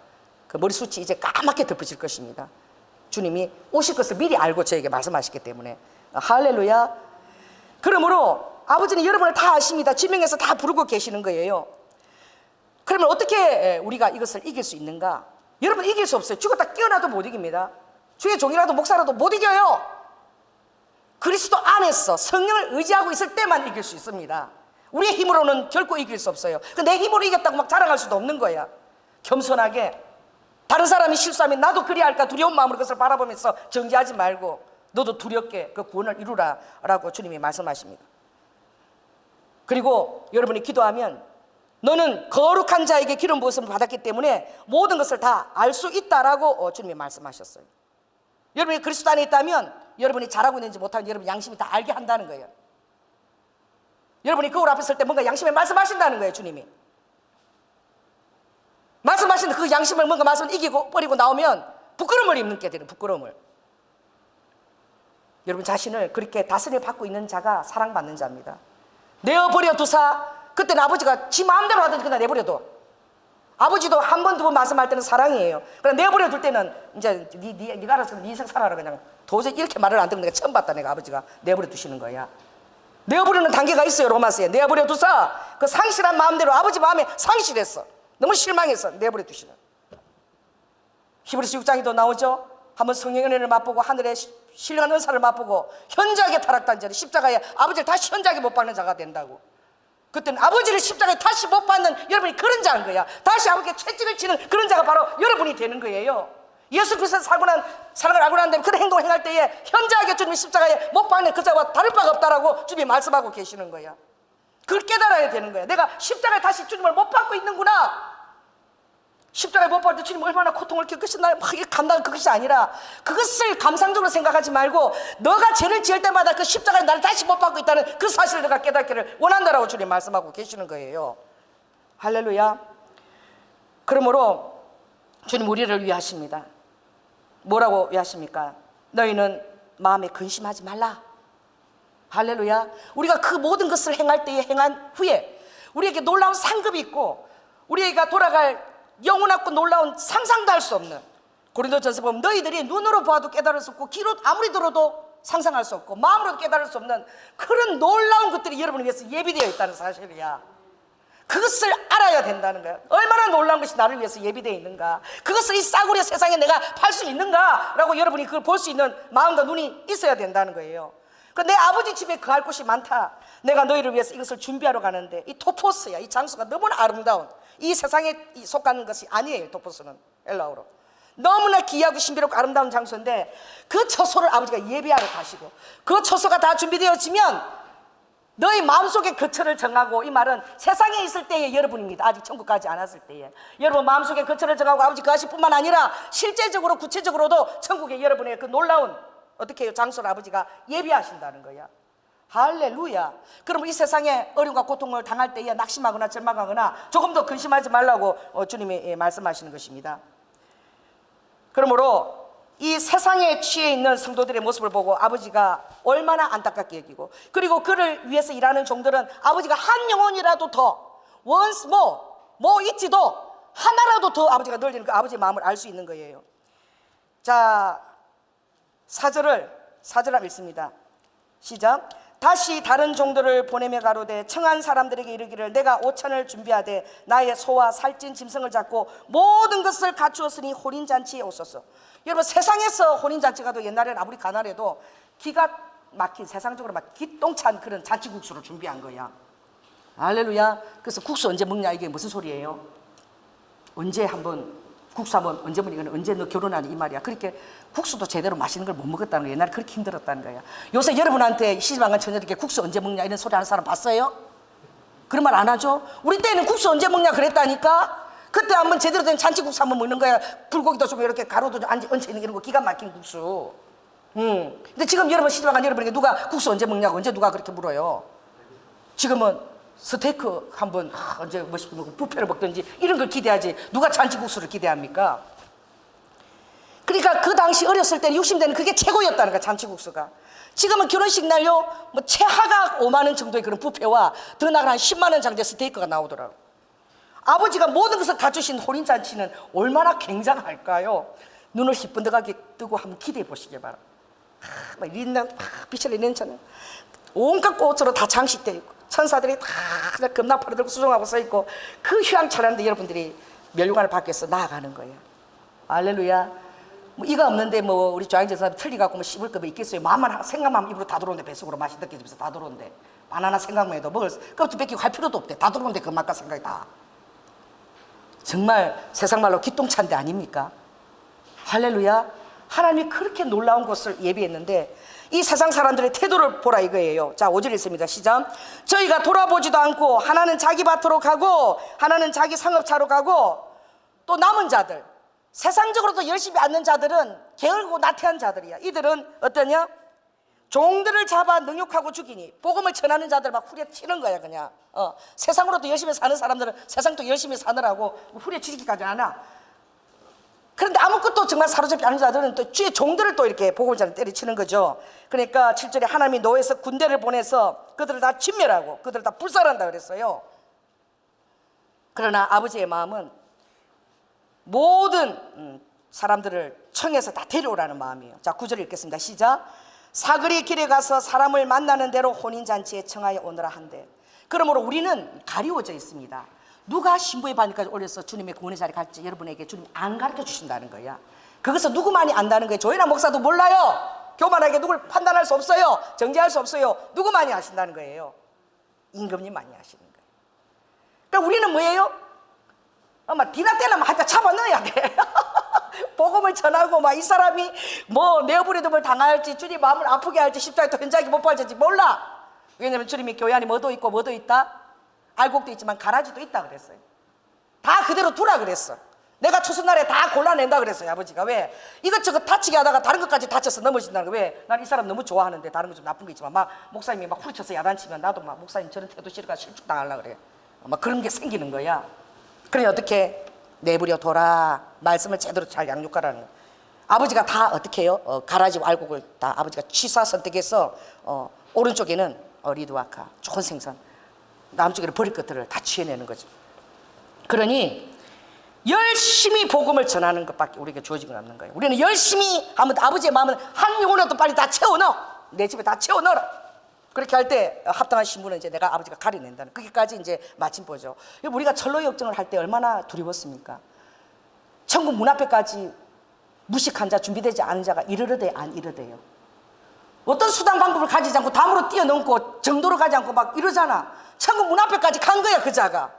그 머리숱이 이제 까맣게 덮어질 것입니다. 주님이 오실 것을 미리 알고 저에게 말씀하셨기 때문에. 할렐루야. 그러므로 아버지는 여러분을 다 아십니다. 지명해서 다 부르고 계시는 거예요. 그러면 어떻게 우리가 이것을 이길 수 있는가? 여러분 이길 수 없어요. 죽었다 깨어나도 못 이깁니다. 주의 종이라도 목사라도 못 이겨요. 그리스도 안에서 성령을 의지하고 있을 때만 이길 수 있습니다. 우리의 힘으로는 결코 이길 수 없어요. 내 힘으로 이겼다고 막 자랑할 수도 없는 거야. 겸손하게 다른 사람이 실수하면 나도 그리할까 두려운 마음으로 그것을 바라보면서 정죄하지 말고 너도 두렵게 그 구원을 이루라 라고 주님이 말씀하십니다. 그리고 여러분이 기도하면 너는 거룩한 자에게 기름 부으심을 받았기 때문에 모든 것을 다 알 수 있다라고 주님이 말씀하셨어요. 여러분이 그리스도 안에 있다면 여러분이 잘하고 있는지 못하는지 여러분 양심이 다 알게 한다는 거예요. 여러분이 거울 앞에 설 때 뭔가 양심에 말씀하신다는 거예요. 주님이 말씀하신 그 양심을 뭔가 말씀을 이기고 버리고 나오면 부끄러움을 입게 되는 부끄러움을. 여러분 자신을 그렇게 다스려 받고 있는 자가 사랑받는 자입니다. 내어버려 두사. 그때는 아버지가 지 마음대로 하든지 그냥 내버려둬. 아버지도 한 번, 두 번 말씀할 때는 사랑이에요. 그러나 내버려 둘 때는 이제 네가 알아서 네 인생 살아라. 그냥 도저히 이렇게 말을 안 듣는 내가 처음 봤다. 내가 아버지가 내버려 두시는 거야. 내어버리는 단계가 있어요. 로마서에 내어버려 두사 그 상실한 마음대로 아버지 마음에 상실했어. 너무 실망해서 내버려 두시는. 히브리서 6장에도 나오죠. 한번 성령의 은혜를 맛보고 하늘의 신령한 은사를 맛보고 현저하게 타락한 자는 십자가에 아버지를 다시 현저하게 못 박는 자가 된다고. 그때는 아버지를 십자가에 다시 못 박는 여러분이 그런 자인 거야. 다시 아버지께 채찍을 치는 그런 자가 바로 여러분이 되는 거예요. 예수 그리스도 사랑을 알고 난 다음에 그런 행동을 행할 때에 현저하게 주님이 십자가에 못 박는 그 자와 다를 바가 없다라고 주님이 말씀하고 계시는 거야. 그걸 깨달아야 되는 거야. 내가 십자가에 다시 주님을 못 박고 있는구나. 십자가에 못 박을 때 주님 얼마나 고통을 겪으셨나요? 막 감당한 그것이 아니라 그것을 감상적으로 생각하지 말고 너가 죄를 지을 때마다 그 십자가에 나를 다시 못 박고 있다는 그 사실을 너가 깨닫기를 원한다라고 주님 말씀하고 계시는 거예요. 할렐루야. 그러므로 주님 우리를 위하십니다. 뭐라고 위하십니까? 너희는 마음에 근심하지 말라. 할렐루야. 우리가 그 모든 것을 행할 때에 행한 후에 우리에게 놀라운 상급이 있고 우리가 돌아갈 영원하고 놀라운 상상도 할 수 없는, 고린도전서 보면 너희들이 눈으로 보아도 깨달을 수 없고 귀로 아무리 들어도 상상할 수 없고 마음으로도 깨달을 수 없는 그런 놀라운 것들이 여러분을 위해서 예비되어 있다는 사실이야. 그것을 알아야 된다는 거야. 얼마나 놀라운 것이 나를 위해서 예비되어 있는가, 그것을 이 싸구려 세상에 내가 팔 수 있는가 라고 여러분이 그걸 볼 수 있는 마음과 눈이 있어야 된다는 거예요. 내 아버지 집에 거할 곳이 많다. 내가 너희를 위해서 이것을 준비하러 가는데 이 토포스야. 이 장소가 너무나 아름다운, 이 세상에 속하는 것이 아니에요. 토포스는 엘라어로 너무나 귀하고 신비롭고 아름다운 장소인데 그 처소를 아버지가 예비하러 가시고 그 처소가 다 준비되어지면 너희 마음속에 거처를 정하고, 이 말은 세상에 있을 때의 여러분입니다. 아직 천국 가지 않았을 때에 여러분 마음속에 거처를 정하고 아버지 거하실 뿐만 아니라 실제적으로 구체적으로도 천국에 여러분의 그 놀라운 어떻게 해요? 장소를 아버지가 예비하신다는 거야. 할렐루야. 그러면 이 세상에 어려움과 고통을 당할 때에 낙심하거나 절망하거나 조금 더 근심하지 말라고 주님이 말씀하시는 것입니다. 그러므로 이 세상에 취해 있는 성도들의 모습을 보고 아버지가 얼마나 안타깝게 여기고, 그리고 그를 위해서 일하는 종들은 아버지가 한 영혼이라도 더, once more, 뭐 있지도 하나라도 더 아버지가 늘리는 그 아버지의 마음을 알 수 있는 거예요. 자, 4절을 읽습니다. 시작. 다시 다른 종들을 보내며 가로되 청한 사람들에게 이르기를 내가 오찬을 준비하되 나의 소와 살찐 짐승을 잡고 모든 것을 갖추었으니 혼인잔치에 오소서. 여러분 세상에서 혼인잔치가도 옛날에는 아무리 가난해도 기가 막힌, 세상적으로 막 기똥찬 그런 잔치국수를 준비한 거야. 할렐루야. 그래서 국수 언제 먹냐 이게 무슨 소리예요? 언제 한번 국수 한번 언제 먹냐, 이거는 언제 너 결혼하니 이 말이야. 그렇게 국수도 제대로 맛있는 걸 못 먹었다는 거야. 옛날에 그렇게 힘들었다는 거야. 요새 여러분한테 시집안 처녀들께 국수 언제 먹냐 이런 소리 하는 사람 봤어요? 그런 말 안 하죠? 우리 때는 국수 언제 먹냐 그랬다니까. 그때 한번 제대로 된 잔치국수 한번 먹는 거야. 불고기도 좀 이렇게 가루도 좀 얹혀 있는 이런 거 기가 막힌 국수. 근데 지금 여러분 시집안 간 여러분에게 누가 국수 언제 먹냐고 언제 누가 그렇게 물어요? 지금은 스테이크 한번 언제 멋있게 먹고 뷔페를 먹든지 이런 걸 기대하지 누가 잔치국수를 기대합니까? 그러니까 그 당시 어렸을 때는 60대는 그게 최고였다는 거야. 잔치국수가. 지금은 결혼식 날요 뭐 최하가 5만 원 정도의 그런 뷔페와 더 나가는 한 10만 원 정도의 스테이크가 나오더라고. 아버지가 모든 것을 갖추신 혼인잔치는 얼마나 굉장할까요? 눈을 희번득하게 뜨고 한번 기대해 보시기 바랍니다. 막 린넨 빛을 내는 천은 온갖 꽃으로 다 장식되어 있고 천사들이 다 금나팔을 들고 수종하고 서 있고 그 휘황찬란한데 여러분들이 멸류관을 밖에서 나아가는 거예요. 할렐루야. 뭐 이가 없는데 뭐 우리 조양제사 틀리갖고 뭐 씹을 거 뭐 있겠어요? 마음만 생각만 하면 입으로 다 들어오는데 뱃속으로 맛이 느껴지면서 다 들어오는데 바나나 생각만 해도 먹을 껍질 뺏기고 할 필요도 없대. 다 들어오는데 그 맛과 생각이 다. 정말 세상 말로 기똥찬데 아닙니까? 할렐루야. 하나님이 그렇게 놀라운 것을 예비했는데 이 세상 사람들의 태도를 보라 이거예요. 자, 5절 있습니다. 시작. 저희가 돌아보지도 않고 하나는 자기 밭으로 가고 하나는 자기 상업차로 가고, 또 남은 자들, 세상적으로도 열심히 앉는 자들은 게으르고 나태한 자들이야. 이들은 어떠냐? 종들을 잡아 능욕하고 죽이니 복음을 전하는 자들 막 후려치는 거야 그냥. 세상으로도 열심히 사는 사람들은 세상도 열심히 사느라고 후려치기까지 안 하나. 그런데 아무것도 정말 사로잡지 않은 자들은 또 주의 종들을 또 이렇게 복음을 전하는 때리치는 거죠. 그러니까 7절에 하나님이 노에서 군대를 보내서 그들을 다 진멸하고 그들을 다 불살한다 그랬어요. 그러나 아버지의 마음은 모든 사람들을 청해서 다 데려오라는 마음이에요. 자, 9절 읽겠습니다. 시작. 사거리 길에 가서 사람을 만나는 대로 혼인잔치에 청하여 오너라 한대. 그러므로 우리는 가리워져 있습니다. 누가 신부의 반열까지 올려서 주님의 구원의 자리에 갈지 여러분에게 주님 안 가르쳐 주신다는 거야. 그것을 누구만이 안다는 거예요. 조연아 목사도 몰라요. 교만하게 누굴 판단할 수 없어요. 정죄할 수 없어요. 누구만이 아신다는 거예요. 임금님만이 아시는 거예요. 그러니까 우리는 뭐예요? 막 디나 때나 막 하여튼 잡아 넣어야 돼. 복음을 전하고 막 이 사람이 뭐 내어부리듬을 당할지 주님 마음을 아프게 할지 십자가에 또 현장에 못 박힐지 몰라. 왜냐면 주님이 교회 안에 뭐도 있고 뭐도 있다? 알곡도 있지만 가라지도 있다 그랬어요. 다 그대로 두라 그랬어. 내가 추수날에 다 골라낸다 그랬어요. 아버지가. 왜? 이것저것 다치게 하다가 다른 것까지 다쳐서 넘어진다는 거야. 왜? 난 이 사람 너무 좋아하는데 다른 거 좀 나쁜 거 있지만 막 목사님이 막 후려쳐서 야단치면 나도 막 목사님 저런 태도 싫어가 실축당하려고 그래. 막 그런 게 생기는 거야. 그러니 어떻게? 내버려 둬라. 말씀을 제대로 잘 양육하라는 거야. 아버지가 다 어떻게 해요? 가라지와 알곡을 다 아버지가 취사 선택해서 오른쪽에는 리드와카 좋은 생선, 남쪽에는 버릴 것들을 다 취해내는 거죠. 그러니 열심히 복음을 전하는 것밖에 우리에게 주어진 건 없는 거예요. 우리는 열심히 하면 아버지의 마음은 한 영혼이라도 빨리 다 채워넣어. 내 집에 다 채워넣어라. 그렇게 할 때 합당한 신분은 이제 내가 아버지가 가려낸다는 거기까지 이제 마침보죠. 우리가 철로 역정을 할 때 얼마나 두려웠습니까? 천국 문 앞에까지 무식한 자, 준비되지 않은 자가 이르르되 안 이르대요. 어떤 수단 방법을 가지지 않고 담으로 뛰어넘고 정도로 가지 않고 막 이러잖아. 천국 문 앞에까지 간 거야 그 자가.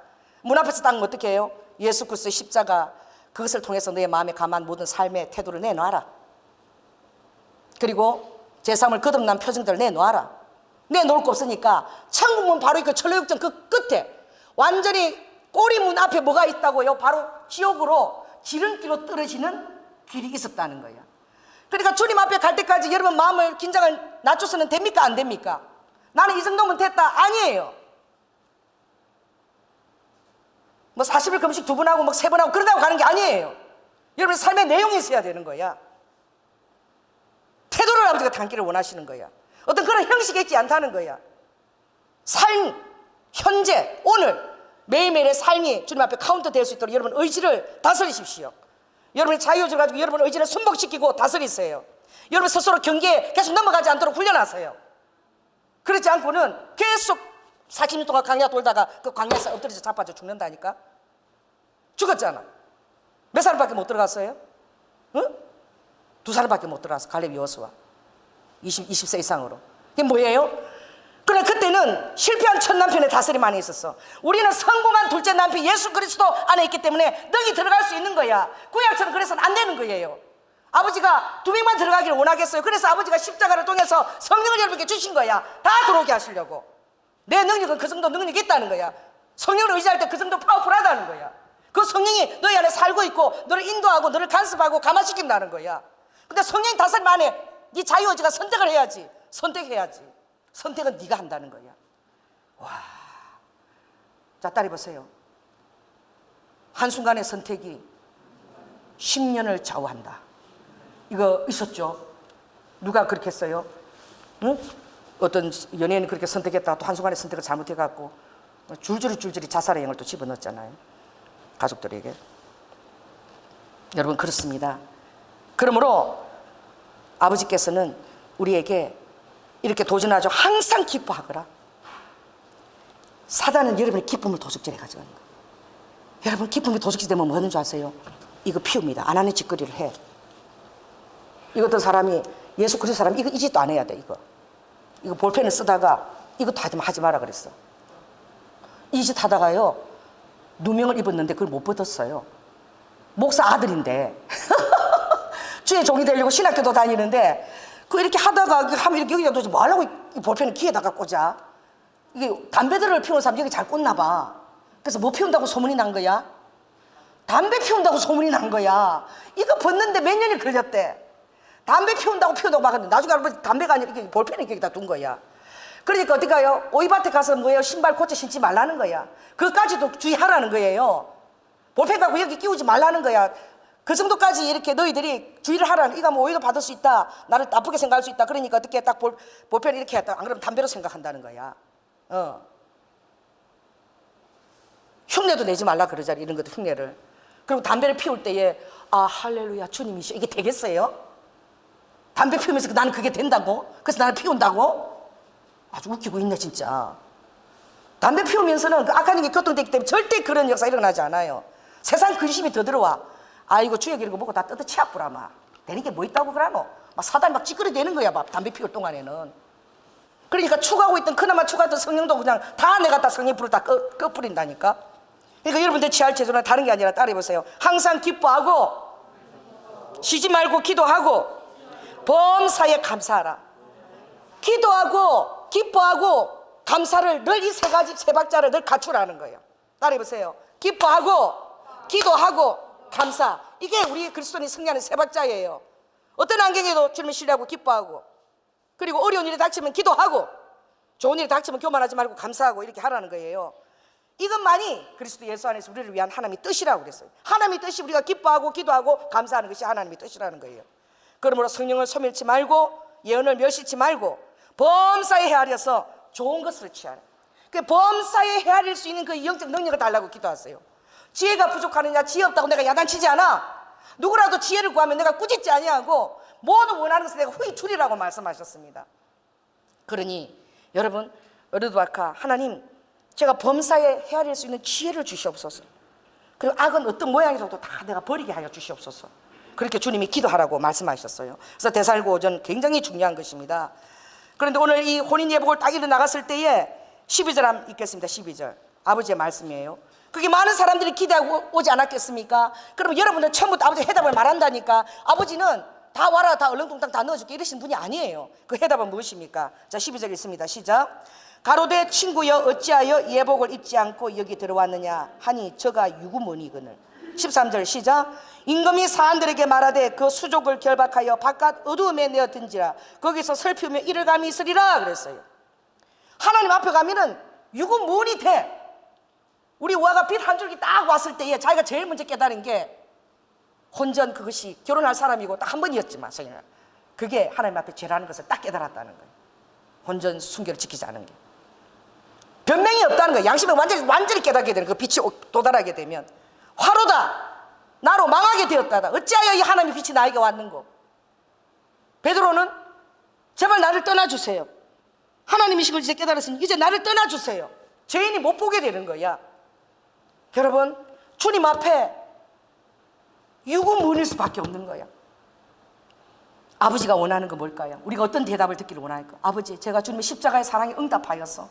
문 앞에서 딱 어떻게 해요? 예수 그리스도의 십자가 그것을 통해서 너의 마음에 감한 모든 삶의 태도를 내놔라. 그리고 제3을 거듭난 표정들을 내놓아라. 내놓을 거 없으니까 천국문 바로 그 철로역정 그 끝에 완전히 꼬리문 앞에 뭐가 있다고요? 바로 지옥으로 지름길로 떨어지는 길이 있었다는 거야. 그러니까 주님 앞에 갈 때까지 여러분 마음을 긴장을 낮춰서는 됩니까? 안 됩니까? 나는 이 정도면 됐다. 아니에요. 뭐 40일 금식 2번 하고 막 3번 하고 그러다고 가는 게 아니에요. 여러분 삶의 내용이 있어야 되는 거야. 태도를 아버지가 담기를 원하시는 거야. 어떤 그런 형식이 있지 않다는 거야. 삶, 현재, 오늘 매일매일의 삶이 주님 앞에 카운터 될 수 있도록 여러분 의지를 다스리십시오. 여러분의 자유의지를 가지고 여러분 의지를 순복시키고 다스리세요. 여러분 스스로 경계에 계속 넘어가지 않도록 훈련하세요. 그렇지 않고는 계속 40년 동안 광야 돌다가 그 광야에서 엎드려서 자빠져 죽는다니까. 죽었잖아. 몇 살밖에 못 들어갔어요? 응? 2살밖에 못 들어갔어. 갈렙 여호수아 20세 이상으로. 이게 뭐예요? 그래 그때는 실패한 첫 남편의 다스림 안에 있었어. 우리는 성공한 둘째 남편 예수 그리스도 안에 있기 때문에 너희 들어갈 수 있는 거야. 구약처럼 그래서는 안 되는 거예요. 아버지가 2명만 들어가기를 원하겠어요. 그래서 아버지가 십자가를 통해서 성령을 여러분께 주신 거야. 다 들어오게 하시려고. 내 능력은 그 정도 능력이 있다는 거야. 성령을 의지할 때 그 정도 파워풀하다는 거야. 그 성령이 너희 안에 살고 있고 너를 인도하고 너를 간섭하고 감화시킨다는 거야. 근데 성령이 다스림 안에 네 자유의지가 선택을 해야지. 선택해야지. 선택은 네가 한다는 거야. 와, 자 따라해 보세요. 한순간의 선택이 10년을 좌우한다. 이거 있었죠. 누가 그렇게 했어요? 응? 어떤 연예인이 그렇게 선택했다가 또 한순간에 선택을 잘못해갖고 줄줄이 자살의 영을 또 집어넣었잖아요. 가족들에게. 여러분 그렇습니다. 그러므로 아버지께서는 우리에게 이렇게 도전하죠. 항상 기뻐하거라. 사단은 여러분의 기쁨을 도둑질해 가져가는 거예요. 여러분 기쁨이 도둑질 되면 뭐 하는 줄 아세요? 이거 피웁니다. 안 하는 짓거리를 해. 이거 어떤 사람이 예수 그리스도 사람이 이거 이 짓도 안 해야 돼. 이거 볼펜을 쓰다가 이것도 하지 마라 그랬어. 이 짓 하다가요 누명을 입었는데 그걸 못 벗었어요. 목사 아들인데 주의 종이 되려고 신학교도 다니는데 그 이렇게 하다가 하면 이렇게 여기다 도대체 뭐 하려고 이 볼펜을 귀에다가 꽂아? 이게 담배들을 피우는 사람 여기 잘 꽂나 봐. 그래서 뭐 피운다고 소문이 난 거야? 담배 피운다고 소문이 난 거야. 이거 벗는데 몇 년이 걸렸대. 담배 피운다고 막았는데 나중에 알고 보니 담배가 아니라 이렇게 볼펜을 여기다 둔 거야. 그러니까 어디 가요? 오이밭에 가서 뭐예요? 신발 고쳐 신지 말라는 거야. 그것까지도 주의하라는 거예요. 볼펜 갖고 여기 끼우지 말라는 거야. 그 정도까지 이렇게 너희들이 주의를 하라는. 이거 뭐 오해도 받을 수 있다. 나를 나쁘게 생각할 수 있다. 그러니까 어떻게 딱 볼펜을 이렇게 했다. 안 그러면 담배로 생각한다는 거야. 흉내도 내지 말라 그러잖아. 이런 것도 흉내를. 그리고 담배를 피울 때에 아 할렐루야 주님이시여 이게 되겠어요? 담배 피우면서 나는 그게 된다고? 그래서 나는 피운다고? 아주 웃기고 있네 진짜. 담배 피우면서는 그 악한 게 교통되기 때문에 절대 그런 역사 일어나지 않아요. 세상 근심이 더 들어와. 아이고 주역 이런 거 먹고 다 뜯어 치아뿌라 막 되는 게 뭐 있다고 그러노? 막 사단 막 찌그러대는 거야 막 담배 피울 동안에는. 그러니까 추구하고 있던 그나마 추구했던 성령도 그냥 다 내가 다 성령 불을 다 꺼뿌린다니까. 그러니까 여러분들 취할 제도는 다른 게 아니라 따라해보세요. 항상 기뻐하고 쉬지 말고 기도하고 범사에 감사하라. 기도하고 기뻐하고 감사를 늘 이 세 가지 세 박자를 늘 갖추라는 거예요. 따라해보세요. 기뻐하고 기도하고 감사. 이게 우리 그리스도인이 승리하는 세 박자예요. 어떤 환경에도 주님을 신뢰하고 기뻐하고, 그리고 어려운 일이 닥치면 기도하고, 좋은 일이 닥치면 교만하지 말고 감사하고 이렇게 하라는 거예요. 이것만이 그리스도 예수 안에서 우리를 위한 하나님의 뜻이라고 그랬어요. 하나님의 뜻이 우리가 기뻐하고 기도하고 감사하는 것이 하나님의 뜻이라는 거예요. 그러므로 성령을 소멸치 말고 예언을 멸시치 말고 범사에 헤아려서 좋은 것을 취하라. 그 범사에 헤아릴 수 있는 그 영적 능력을 달라고 기도하세요. 지혜가 부족하느냐, 지혜 없다고 내가 야단치지 않아. 누구라도 지혜를 구하면 내가 꾸짖지 아니하고 모두 원하는 것을 내가 후히 주리라고 말씀하셨습니다. 그러니 여러분 어르드바카 하나님 제가 범사에 헤아릴 수 있는 지혜를 주시옵소서. 그리고 악은 어떤 모양이라도 다 내가 버리게 하여 주시옵소서. 그렇게 주님이 기도하라고 말씀하셨어요. 그래서 대살구 오전 굉장히 중요한 것입니다. 그런데 오늘 이 혼인 예복을 딱 일어나갔을 때에 12절 한번 읽겠습니다. 12절 아버지의 말씀이에요. 그게 많은 사람들이 기대하고 오지 않았겠습니까? 그럼 여러분들 처음부터 아버지 해답을 말한다니까. 아버지는 다 와라 다 얼렁뚱땅 다 넣어줄게 이러신 분이 아니에요. 그 해답은 무엇입니까? 자 12절 읽습니다. 시작. 가로되 친구여 어찌하여 예복을 입지 않고 여기 들어왔느냐 하니 저가 유구머니거늘. 13절 시작. 임금이 사람들에게 말하되 그 수족을 결박하여 바깥 어두움에 내어 든지라 거기서 슬피우며 이를 감이 있으리라 그랬어요. 하나님 앞에 가면은 유구문이 돼. 우리 우아가 빛 한 줄기 딱 왔을 때에 자기가 제일 먼저 깨달은 게 혼전 그것이 결혼할 사람이고 딱 한 번이었지만 그게 하나님 앞에 죄라는 것을 딱 깨달았다는 거예요. 혼전 순결을 지키지 않은 게 변명이 없다는 거예요. 양심을 완전히 깨닫게 되는 그 빛이 도달하게 되면 화로다 나로 망하게 되었다다. 어찌하여 이 하나님의 빛이 나에게 왔는고. 베드로는 제발 나를 떠나주세요. 하나님이신 걸 이제 깨달았으니 이제 나를 떠나주세요. 죄인이 못 보게 되는 거야. 여러분 주님 앞에 유구무원일 수밖에 없는 거야. 아버지가 원하는 거 뭘까요? 우리가 어떤 대답을 듣기를 원할까? 아버지 제가 주님의 십자가의 사랑에 응답하여서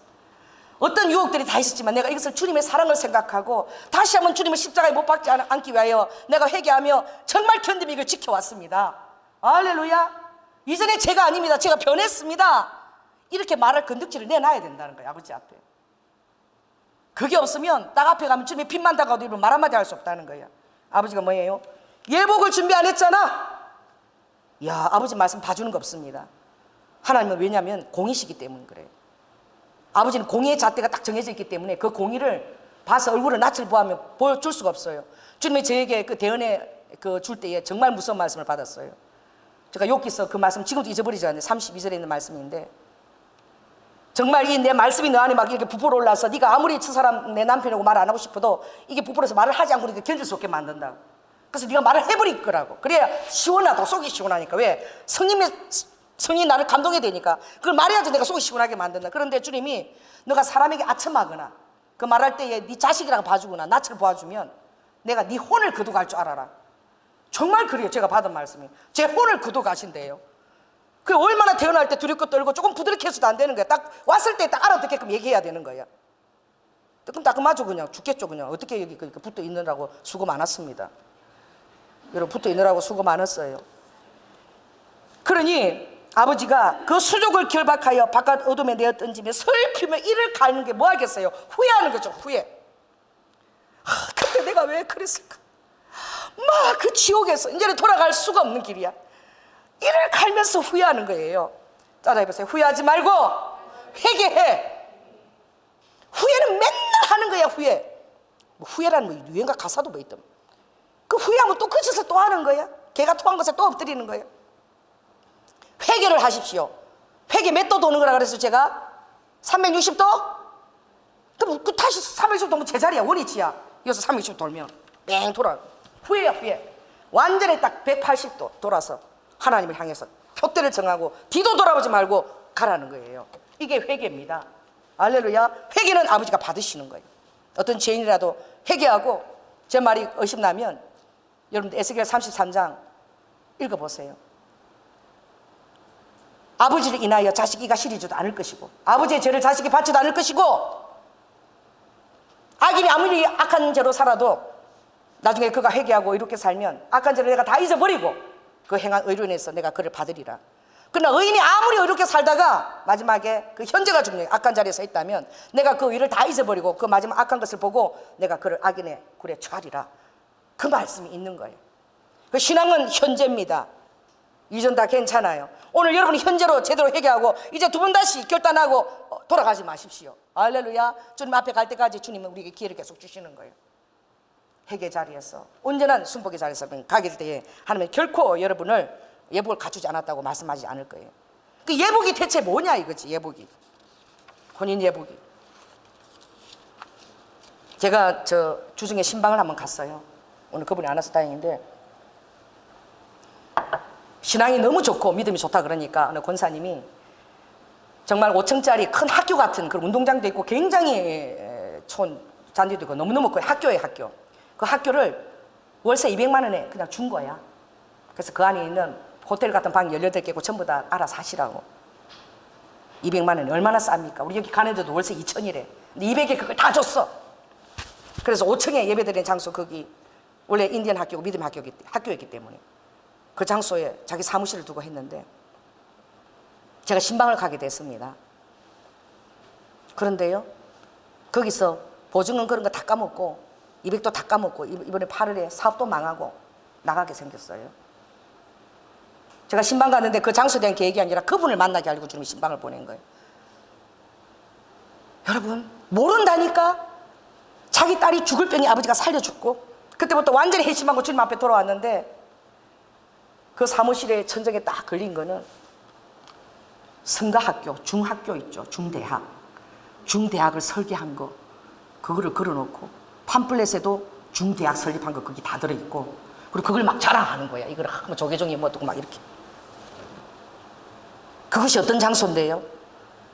어떤 유혹들이 다 있었지만 내가 이것을 주님의 사랑을 생각하고 다시 한번 주님의 십자가에 못 박지 않기 위하여 내가 회개하며 정말 견디며 이걸 지켜왔습니다. 할렐루야. 이전에 제가 아닙니다. 제가 변했습니다. 이렇게 말할 건덕지를 내놔야 된다는 거예요. 아버지 앞에. 그게 없으면 딱 앞에 가면 주님의 빛만 다가도 말 한마디 할 수 없다는 거예요. 아버지가 뭐예요? 예복을 준비 안 했잖아. 야 아버지 말씀 봐주는 거 없습니다. 하나님은 왜냐하면 공이시기 때문에 그래요. 아버지는 공의의 잣대가 딱 정해져 있기 때문에 그 공의를 봐서 얼굴을 낯을 보하면 보여줄 수가 없어요. 주님이 저에게 그 대언에 줄 때에 정말 무서운 말씀을 받았어요. 제가 욕기서 그 말씀 지금도 잊어버리지 않아요. 32절에 있는 말씀인데 정말 이 내 말씀이 너 안에 막 이렇게 부풀어 올라서 네가 아무리 저 사람 내 남편이라고 말 안 하고 싶어도 이게 부풀어서 말을 하지 않고 이렇게 견딜 수 없게 만든다. 그래서 네가 말을 해버릴 거라고. 그래야 시원하다고 속이 시원하니까. 왜? 성령이 나를 감동해야 되니까 그걸 말해야지 내가 속이 시원하게 만든다. 그런데 주님이 너가 사람에게 아첨하거나 그 말할 때에 네 자식이라고 봐주거나 낯을 보아주면 내가 네 혼을 거두갈 줄 알아라. 정말 그래요. 제가 받은 말씀이 제 혼을 거두가신대요. 그 얼마나 태어날 때 두렵고 떨고 조금 부드럽게 해서도 안 되는 거야. 딱 왔을 때 딱 알아듣게끔 얘기해야 되는 거야. 그럼 따끔하죠. 그냥 죽겠죠. 그냥 어떻게 여기 붙어 있느라고 수고 많았습니다. 여러분 붙어 있느라고 수고 많았어요. 그러니 아버지가 그 수족을 결박하여 바깥 어둠에 내어 던지며 슬피며 이를 갈는 게 뭐 하겠어요? 후회하는 거죠. 후회. 그때 내가 왜 그랬을까? 막 그 지옥에서 이제는 돌아갈 수가 없는 길이야. 이를 갈면서 후회하는 거예요. 따라해보세요. 후회하지 말고 회개해. 후회는 맨날 하는 거야. 후회. 뭐 후회라는 뭐 유행가 가사도 뭐 있던. 그 후회하면 또 그 짓을 또 하는 거야. 개가 토한 것을 또 엎드리는 거예요. 회개를 하십시오. 회개 몇 도 도는 거라 그래서 제가 360도? 그럼 그 다시 360도 도면 제자리야. 원위치야. 여기서 360도 돌면 뺑 돌아. 후에 완전히 딱 180도 돌아서 하나님을 향해서 표대를 정하고 뒤도 돌아보지 말고 가라는 거예요. 이게 회개입니다. 할렐루야. 회개는 아버지가 받으시는 거예요. 어떤 죄인이라도 회개하고 제 말이 의심나면 여러분들 에스겔 33장 읽어보세요. 아버지를 인하여 자식이 시리지도 않을 것이고 아버지의 죄를 자식이 받지도 않을 것이고 악인이 아무리 악한 죄로 살아도 나중에 그가 회개하고 이렇게 살면 악한 죄를 내가 다 잊어버리고 그 행한 의로 인해서 내가 그를 받으리라. 그러나 의인이 아무리 이렇게 살다가 마지막에 그 현재가 중요해요. 악한 자리에 서 있다면 내가 그 의를 다 잊어버리고 그 마지막 악한 것을 보고 내가 그를 악인의 굴에 처하리라. 그 말씀이 있는 거예요. 그 신앙은 현재입니다. 이전 다 괜찮아요. 오늘 여러분이 현재로 제대로 회개하고 이제 두 번 다시 결단하고 돌아가지 마십시오. 할렐루야. 주님 앞에 갈 때까지 주님은 우리에게 기회를 계속 주시는 거예요. 회개 자리에서 온전한 순복의 자리에서 가게 될 때에 하나님은 결코 여러분을 예복을 갖추지 않았다고 말씀하지 않을 거예요. 그 예복이 대체 뭐냐 이거지. 예복이 혼인 예복이. 제가 저 주중에 신방을 한번 갔어요. 오늘 그분이 안 와서 다행인데 신앙이 너무 좋고 믿음이 좋다 그러니까 어느 권사님이 정말 5층짜리 큰 학교 같은 그런 운동장도 있고 굉장히 촌 잔디도 있고 너무너무 커요. 학교에 학교. 그 학교를 월세 200만 원에 그냥 준 거야. 그래서 그 안에 있는 호텔 같은 방 18개고 전부 다 알아서 하시라고. 200만 원이 얼마나 쌉니까? 우리 여기 가는데도 월세 2천이래. 근데 200에 그걸 다 줬어. 그래서 5층에 예배드리는 장소 거기 원래 인디언 학교고 믿음 학교였기 때문에 그 장소에 자기 사무실을 두고 했는데 제가 신방을 가게 됐습니다. 그런데요 거기서 보증금 그런 거 다 까먹고 200도 다 까먹고 이번에 8월에 사업도 망하고 나가게 생겼어요. 제가 신방 갔는데 그 장소에 대한 계획이 아니라 그분을 만나게 하려고 주님이 신방을 보낸 거예요. 여러분 모른다니까. 자기 딸이 죽을 병에 아버지가 살려줬고 그때부터 완전히 회심하고 주님 앞에 돌아왔는데 그 사무실에 천정에 딱 걸린 거는 성가학교, 중학교 있죠. 중대학을 설계한 거 그거를 걸어놓고 팜플렛에도 중대학 설립한 거 거기 다 들어있고 그리고 그걸 막 자랑하는 거야. 이걸 뭐 조계종이 뭐 어떻고 막 이렇게. 그것이 어떤 장소인데요.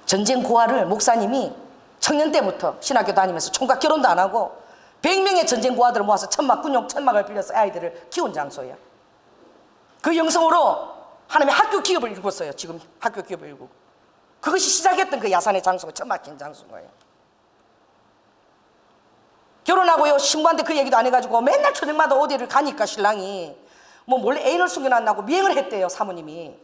전쟁 고아를 목사님이 청년 때부터 신학교 다니면서 총각 결혼도 안 하고 100명의 전쟁 고아들을 모아서 군용 천막을 빌려서 아이들을 키운 장소예요. 그 영성으로 하나님의 학교 기업을 일궜어요. 지금 학교 기업을 일구고. 그것이 시작했던 그 야산의 장소가 천막 낀 장소인 거예요. 결혼하고요 신부한테 그 얘기도 안 해가지고 맨날 저녁마다 어디를 가니까 신랑이 뭐 몰래 애인을 숨겨놨나고 미행을 했대요. 사모님이.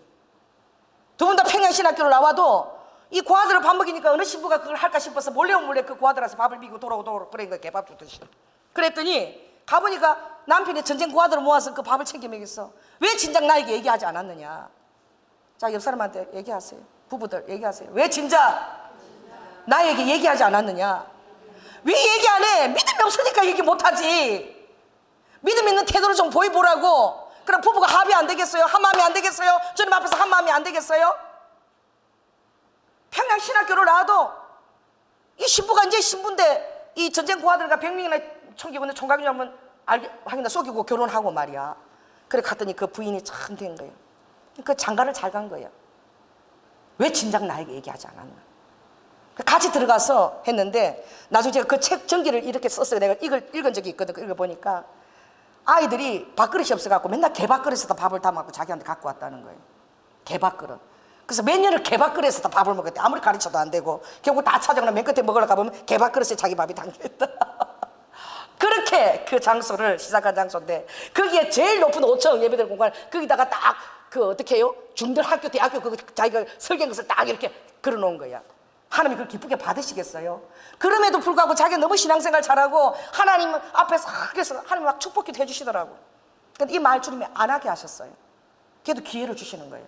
두 분 다 평양신학교를 나와도 이 고아들을 밥 먹이니까 어느 신부가 그걸 할까 싶어서 몰래 그 고아들한테 밥을 비고 돌아오고 그러니까 개밥 주듯이. 그랬더니 가보니까 남편이 전쟁 고아들을 모아서 그 밥을 챙겨 먹였어. 왜 진작 나에게 얘기하지 않았느냐. 자, 옆 사람한테 얘기하세요. 부부들 얘기하세요. 왜 진작 나에게 얘기하지 않았느냐. 왜 얘기 안 해? 믿음이 없으니까 얘기 못하지. 믿음 있는 태도를 좀 보여보라고. 그럼 부부가 합의 안 되겠어요? 한마음이 안 되겠어요? 주님 앞에서 한마음이 안 되겠어요? 평양신학교를 나와도 이 신부가 이제 신부인데 이 전쟁 고아들과 100명이나 총기군의 총각이라면 하기나 속이고 결혼하고 말이야. 그래 갔더니 그 부인이 참 된 거예요. 그 장가를 잘 간 거예요. 왜 진작 나에게 얘기하지 않았나. 같이 들어가서 했는데 나중에 제가 그 책 전기를 이렇게 썼어요. 내가 읽은 적이 있거든. 읽어보니까 아이들이 밥그릇이 없어갖고 맨날 개밥그릇에다 밥을 담아갖고 자기한테 갖고 왔다는 거예요. 개밥그릇. 그래서 몇 년을 개밥그릇에다 밥을 먹었대. 아무리 가르쳐도 안 되고 결국 다 찾아오나 맨 끝에 먹으러 가보면 개밥그릇에 자기 밥이 담겨있다. 그렇게 그 장소를 시작한 장소인데 거기에 제일 높은 5층 예배들 공간 거기다가 딱 그 어떻게 해요? 중들 학교 대학교 그 자기가 설계한 것을 딱 이렇게 걸어놓은 거야. 하나님이 그걸 기쁘게 받으시겠어요? 그럼에도 불구하고 자기가 너무 신앙생활 잘하고 하나님 앞에서 그래서 하나님 막 축복기도 해주시더라고. 근데 이 말 주님이 안 하게 하셨어요. 걔도 기회를 주시는 거예요.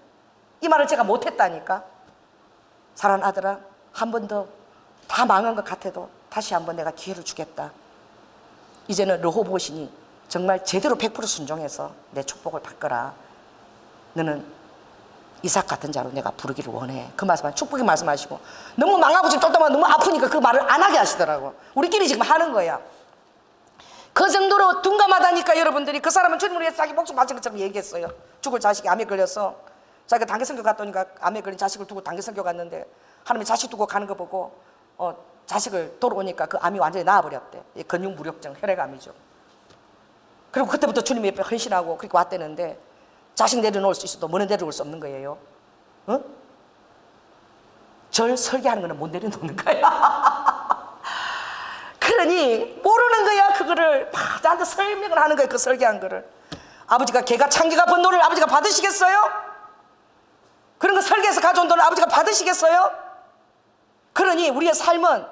이 말을 제가 못했다니까. 사랑하는 아들아, 한 번 더 다 망한 것 같아도 다시 한번 내가 기회를 주겠다. 이제는 르호보시니 정말 제대로 100% 순종해서 내 축복을 받거라. 너는 이삭 같은 자로 내가 부르기를 원해. 그 말씀만 축복의 말씀하시고 너무 망하고 지금 쫓다만 너무 아프니까 그 말을 안 하게 하시더라고. 우리끼리 지금 하는 거야. 그 정도로 둔감하다니까. 여러분들이 그 사람은 주님을 위해서 자기 목숨 바친 것처럼 얘기했어요. 죽을 자식이 암에 걸려서 자기가 단기선교 갔더니까 암에 걸린 자식을 두고 단기선교 갔는데 하나님이 자식 두고 가는 거 보고 자식을 돌아오니까 그 암이 완전히 나아버렸대. 근육무력증, 혈액암이죠. 그리고 그때부터 주님 옆에 헌신하고 그렇게 왔대는데 자식 내려놓을 수 있어도 뭐는 내려올 수 없는 거예요. 어? 절 설계하는 거는 못 내려놓는 거야. 그러니 모르는 거야. 그거를 막 나한테 설명을 하는 거야. 그 설계한 거를. 아버지가 개가 창기가 번 돈을 아버지가 받으시겠어요? 그런 거 설계해서 가져온 돈을 아버지가 받으시겠어요? 그러니 우리의 삶은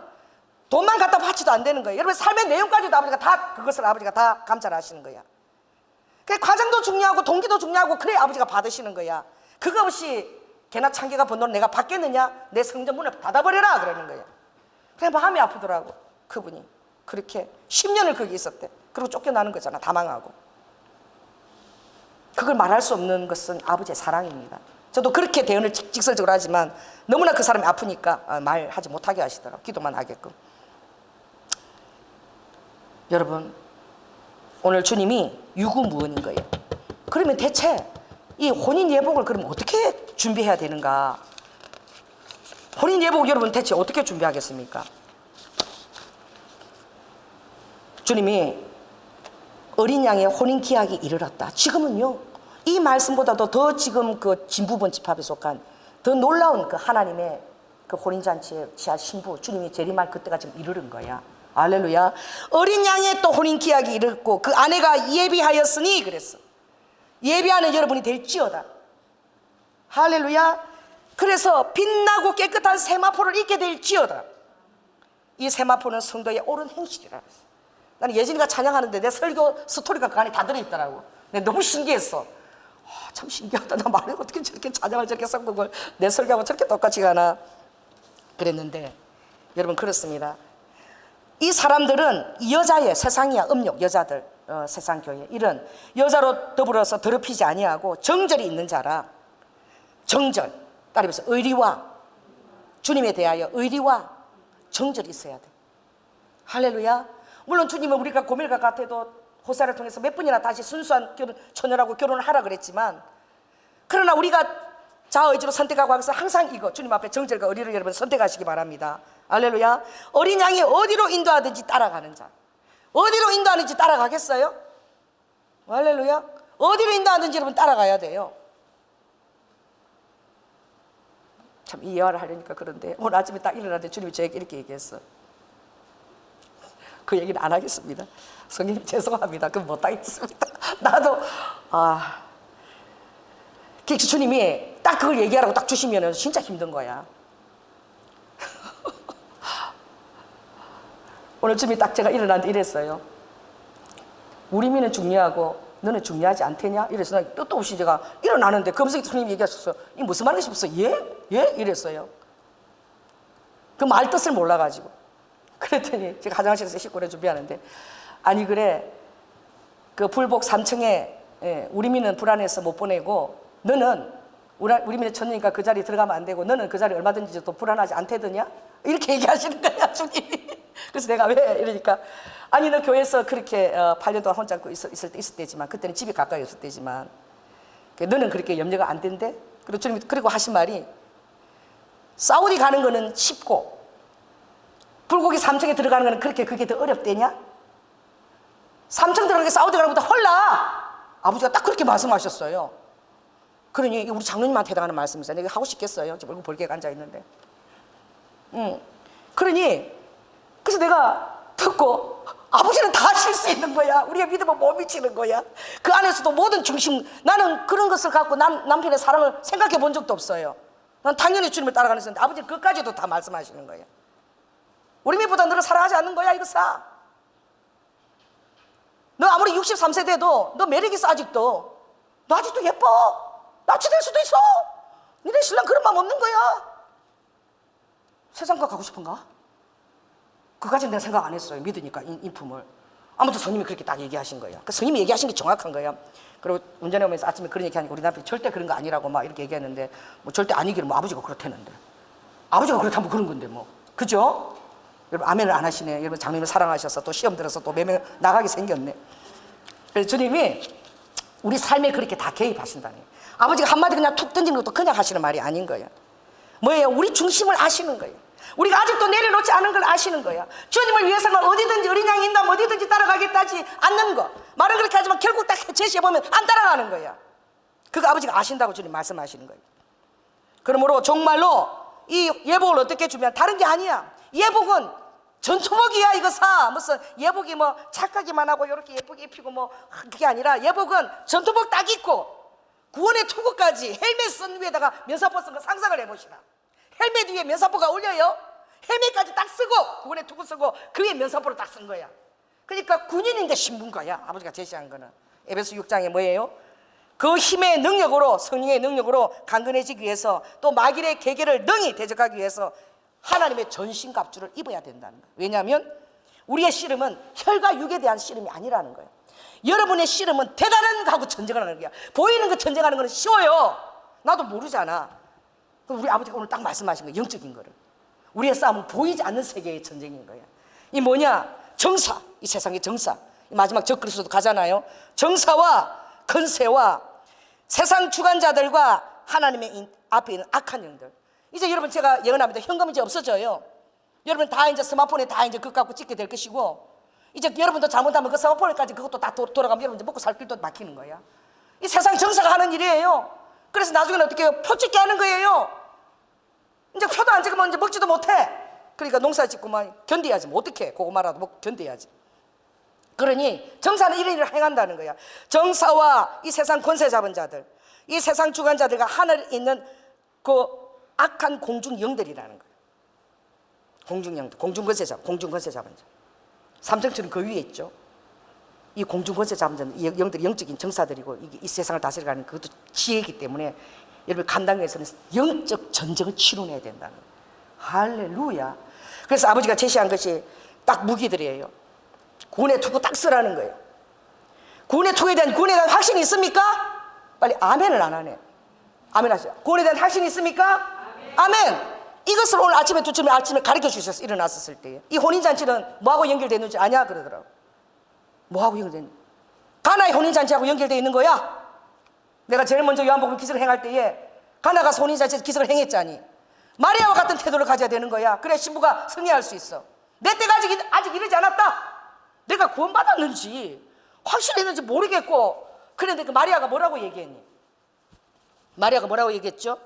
돈만 갖다 바치도 안 되는 거예요. 여러분 삶의 내용까지도 아버지가 다 그것을 아버지가 다 감찰하시는 거야. 그 과정도 중요하고 동기도 중요하고 그래 아버지가 받으시는 거야. 그거 없이 개나 창기가 번 돈을 내가 받겠느냐? 내 성전문을 닫아버려라 그러는 거야. 그래 마음이 아프더라고. 그분이 그렇게 10년을 거기 있었대. 그리고 쫓겨나는 거잖아. 다 망하고. 그걸 말할 수 없는 것은 아버지의 사랑입니다. 저도 그렇게 대언을 직설적으로 하지만 너무나 그 사람이 아프니까 말하지 못하게 하시더라고요. 기도만 하게끔. 여러분 오늘 주님이 유구무원인 거예요. 그러면 대체 이 혼인 예복을 그럼 어떻게 준비해야 되는가? 혼인 예복 여러분 대체 어떻게 준비하겠습니까? 주님이 어린 양의 혼인 기약이 이르렀다. 지금은요 이 말씀보다도 더 지금 그 진부본 집합에 속한 더 놀라운 그 하나님의 그 혼인잔치의 지하 신부 주님이 재림할 그때가 지금 이르는 거야. 할렐루야. 어린 양의 또 혼인 기약이 이르렀고 그 아내가 예비하였으니 그랬어. 예비하는 여러분이 될지어다. 할렐루야. 그래서 빛나고 깨끗한 세마포를 입게 될지어다. 이 세마포는 성도의 옳은 행실이라. 나는 예진이가 찬양하는데 내 설교 스토리가 그 안에 다 들어있더라고. 내가 너무 신기했어. 참 신기하다. 나 말을 어떻게 저렇게 찬양을 저렇게 섞은 걸 내 설교하고 저렇게 똑같이 가나 그랬는데 여러분 그렇습니다. 이 사람들은 이 여자의 세상이야. 음욕 여자들 세상 교회 이런 여자로 더불어서 더럽히지 아니하고 정절이 있는 자라. 정절 따르면서 의리와 주님에 대하여 의리와 정절이 있어야 돼. 할렐루야. 물론 주님은 우리가 고멜과 같아도 호사를 통해서 몇 번이나 다시 순수한 처녀라고 결혼을 하라 그랬지만 그러나 우리가 자아의지로 선택하고 하면서 항상 이거 주님 앞에 정절과 의리를 여러분 선택하시기 바랍니다. 할렐루야. 어린 양이 어디로 인도하든지 따라가는 자. 어디로 인도하는지 따라가겠어요? 할렐루야. 어디로 인도하든지 여러분 따라가야 돼요. 참 이 예화를 하려니까 그런데 오늘 아침에 딱 일어났는데 주님이 저에게 이렇게 얘기했어. 그 얘기는 안 하겠습니다. 성님 죄송합니다. 그건 못 하겠습니다. 나도 그래서 주님이 딱 그걸 얘기하라고 딱 주시면 진짜 힘든 거야. 오늘 주님이 딱 제가 일어났는데 이랬어요. 우리 민은 중요하고 너는 중요하지 않대냐? 이래서 나 뜻도 없이 제가 일어나는데 검색이 주님이 얘기하셨어요. 이 무슨 말인지 싶었어요. 예? 예? 이랬어요. 그 말 뜻을 몰라가지고. 그랬더니 제가 화장실에서 씻고 준비하는데 아니 그래 그 불복 3층에 우리 민은 불안해서 못 보내고 너는 우리 민의 천녀니까 그 자리에 들어가면 안 되고 너는 그 자리에 얼마든지 또 불안하지 않대더냐? 이렇게 얘기하시는 거야 주님이. 그래서 내가 왜 이러니까 아니 너 교회에서 그렇게 8년 동안 혼자 있을 때지만 그때는 집이 가까이 없을 때지만 너는 그렇게 염려가 안 된대? 그리고 주님이 그리고 하신 말이 사우디 가는 거는 쉽고 불고기 3층에 들어가는 거는 그게 더 어렵대냐? 3층 들어가는 게 사우디 가는 것보다 헐나! 아버지가 딱 그렇게 말씀하셨어요. 그러니 우리 장로님한테 해당하는 말씀이세요. 내가 하고 싶겠어요. 지금 얼굴 벌게 앉아있는데. 그러니 그래서 내가 듣고 아버지는 다 하실 수 있는 거야. 우리가 믿으면 못 미치는 거야. 그 안에서도 모든 중심 나는 그런 것을 갖고 남편의 사랑을 생각해 본 적도 없어요. 난 당연히 주님을 따라가는 사람인데 아버지는 그까지도 다 말씀하시는 거예요. 우리 믿보다 너를 사랑하지 않는 거야 이거 싸. 너 아무리 63세 돼도 너 매력 있어 아직도. 너 아직도 예뻐. 납치 될 수도 있어. 니네 신랑 그런 마음 없는 거야. 세상과 가고 싶은가? 그까지는 내가 생각 안 했어요. 믿으니까 인품을. 아무튼 스님이 그렇게 딱 얘기하신 거예요. 그 스님이 얘기하신 게 정확한 거예요. 그리고 운전해 오면서 아침에 그런 얘기하니까 우리 남편이 절대 그런 거 아니라고 막 이렇게 얘기했는데 뭐 절대 아니기를 뭐 아버지가 그렇다는데 아버지가 그렇다면 그런 건데 뭐 그죠? 여러분 아멘을 안 하시네. 여러분 장님을 사랑하셔서 또 시험 들어서 또 몇 명 나가게 생겼네. 그래서 주님이 우리 삶에 그렇게 다 개입하신다니. 아버지가 한마디 그냥 툭 던지는 것도 그냥 하시는 말이 아닌 거야. 뭐예요? 우리 중심을 아시는 거예요. 우리가 아직도 내려놓지 않은 걸 아시는 거야. 주님을 위해서는 어디든지 어린 양이 있다면 어디든지 따라가겠다 하지 않는 거. 말은 그렇게 하지만 결국 딱 제시해보면 안 따라가는 거야. 그거 아버지가 아신다고 주님 말씀하시는 거예요. 그러므로 정말로 이 예복을 어떻게 주면 다른 게 아니야. 예복은 전투복이야. 이거 사 무슨 예복이 뭐 착하기만 하고 이렇게 예쁘게 입히고 뭐 그게 아니라 예복은 전투복 딱 입고 구원의 투구까지 헬멧 쓴 위에다가 면사포 쓴 거 상상을 해보시라. 헬멧 위에 면사포가 올려요. 헬멧까지 딱 쓰고 구원의 투구 쓰고 그 위에 면사포를 딱 쓴 거야. 그러니까 군인인데 신분가야. 아버지가 제시한 거는 에베소 6장에 뭐예요? 그 힘의 능력으로 성령의 능력으로 강건해지기 위해서 또 마귀의 계계를 능히 대적하기 위해서 하나님의 전신갑주를 입어야 된다는 거예요. 왜냐하면 우리의 씨름은 혈과 육에 대한 씨름이 아니라는 거예요. 여러분의 씨름은 대단한 거하고 전쟁을 하는 거야. 보이는 거 전쟁하는 거는 쉬워요. 나도 모르잖아. 우리 아버지가 오늘 딱 말씀하신 거예요. 영적인 거를. 우리의 싸움은 보이지 않는 세계의 전쟁인 거야. 이 뭐냐? 정사. 이 세상의 정사. 마지막 적그리스도도 가잖아요. 정사와 건세와 세상 주관자들과 하나님의 앞에 있는 악한 영들. 이제 여러분 제가 예언합니다. 현금이 이제 없어져요. 여러분 다 이제 스마트폰에 다 이제 그거 갖고 찍게 될 것이고, 이제 여러분도 잘못하면 그 스마트폰까지 그것도 다 돌아가면 여러분 이제 먹고 살 길도 막히는 거야. 이 세상 정사가 하는 일이에요. 그래서 나중에는 어떻게 해요? 표 찍게 하는 거예요. 이제 표도 안 찍으면 이제 먹지도 못해. 그러니까 농사 짓고만 견뎌야지. 뭐 어떻게 고구마라도 먹고 견뎌야지. 그러니 정사는 이런 일을 행한다는 거야. 정사와 이 세상 권세 잡은 자들, 이 세상 주관자들과 하늘에 있는 그 악한 공중 영들이라는 거야. 공중 영들, 공중 권세 잡은 자. 삼성처럼 그 위에 있죠. 이 공중 권세 잡은 자는 이 영들이 영적인 정사들이고 이 세상을 다스려가는 그것도 지혜이기 때문에 여러분 감당에서는 영적 전쟁을 치러내야 된다는 거예요. 할렐루야. 그래서 아버지가 제시한 것이 딱 무기들이에요. 구원의 투구 딱 쓰라는 거예요. 구원의 대한 확신이 있습니까? 빨리 아멘을 안 하네. 아멘 하세요. 구원에 대한 확신이 있습니까? 아멘. 이것을 오늘 아침에 아침에 가르쳐 주셨어. 일어났었을 때 이 혼인잔치는 뭐하고 연결되는지 아냐 그러더라고. 뭐하고 연결되는? 가나의 혼인잔치하고 연결되어 있는 거야. 내가 제일 먼저 요한복음 기적을 행할 때에 가나가 혼인잔치에서 기적을 행했자니 마리아와 같은 태도를 가져야 되는 거야. 그래 신부가 승리할 수 있어. 내 때가 아직 이르지 않았다. 내가 구원받았는지 확실했는지 모르겠고, 그런데 그 마리아가 뭐라고 얘기했니? 마리아가 뭐라고 얘기했죠?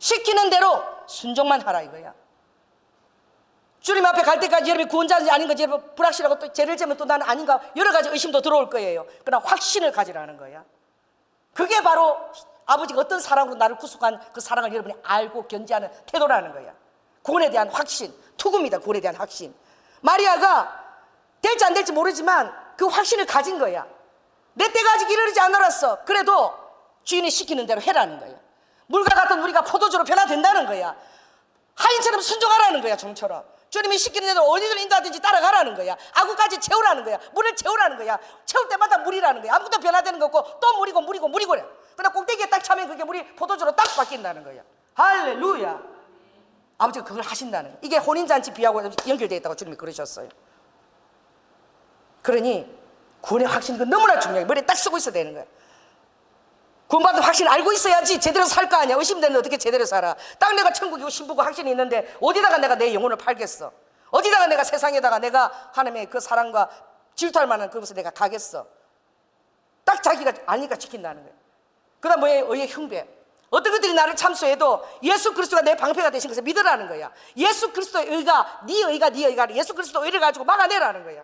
시키는 대로 순종만 하라 이거야. 주님 앞에 갈 때까지 여러분이 구원자인지 아닌 건지 여러분 불확실하고 또 죄를 지면 또 나는 아닌가 여러 가지 의심도 들어올 거예요. 그러나 확신을 가지라는 거야. 그게 바로 아버지가 어떤 사랑으로 나를 구속한 그 사랑을 여러분이 알고 견지하는 태도라는 거야. 구원에 대한 확신, 투구입니다. 구원에 대한 확신. 마리아가 될지 안 될지 모르지만 그 확신을 가진 거야. 내 때가 아직 이르지 않았어. 그래도 주인이 시키는 대로 해라는 거야. 물과 같은 우리가 포도주로 변화된다는 거야. 하인처럼 순종하라는 거야. 종처럼 주님이 시키는 대로 어디를 인도하든지 따라가라는 거야. 아구까지 채우라는 거야. 물을 채우라는 거야. 채울 때마다 물이라는 거야. 아무것도 변화되는 거 없고 또 물이고 그래. 그러나 꼭대기에 딱 차면 그게 물이 포도주로 딱 바뀐다는 거야. 할렐루야. 아버지가 그걸 하신다는 거야. 이게 혼인잔치 비하고 연결되어 있다고 주님이 그러셨어요. 그러니 구원의 확신이 너무나 중요해. 머리에 딱 쓰고 있어야 되는 거야. 구원받은 확신 알고 있어야지 제대로 살 거 아니야. 의심되는데 어떻게 제대로 살아. 딱 내가 천국이고 신부고 확신이 있는데 어디다가 내가 내 영혼을 팔겠어. 어디다가 내가 세상에다가 내가 하나님의 그 사랑과 질투할 만한 그것을 내가 가겠어. 딱 자기가 아니까 지킨다는 거야. 그 다음 뭐예요? 의의 흉배. 어떤 것들이 나를 참수해도 예수 그리스도가 내 방패가 되신 것을 믿으라는 거야. 예수 그리스도의 의가 네 의가 예수 그리스도 의를 가지고 막아내라는 거야.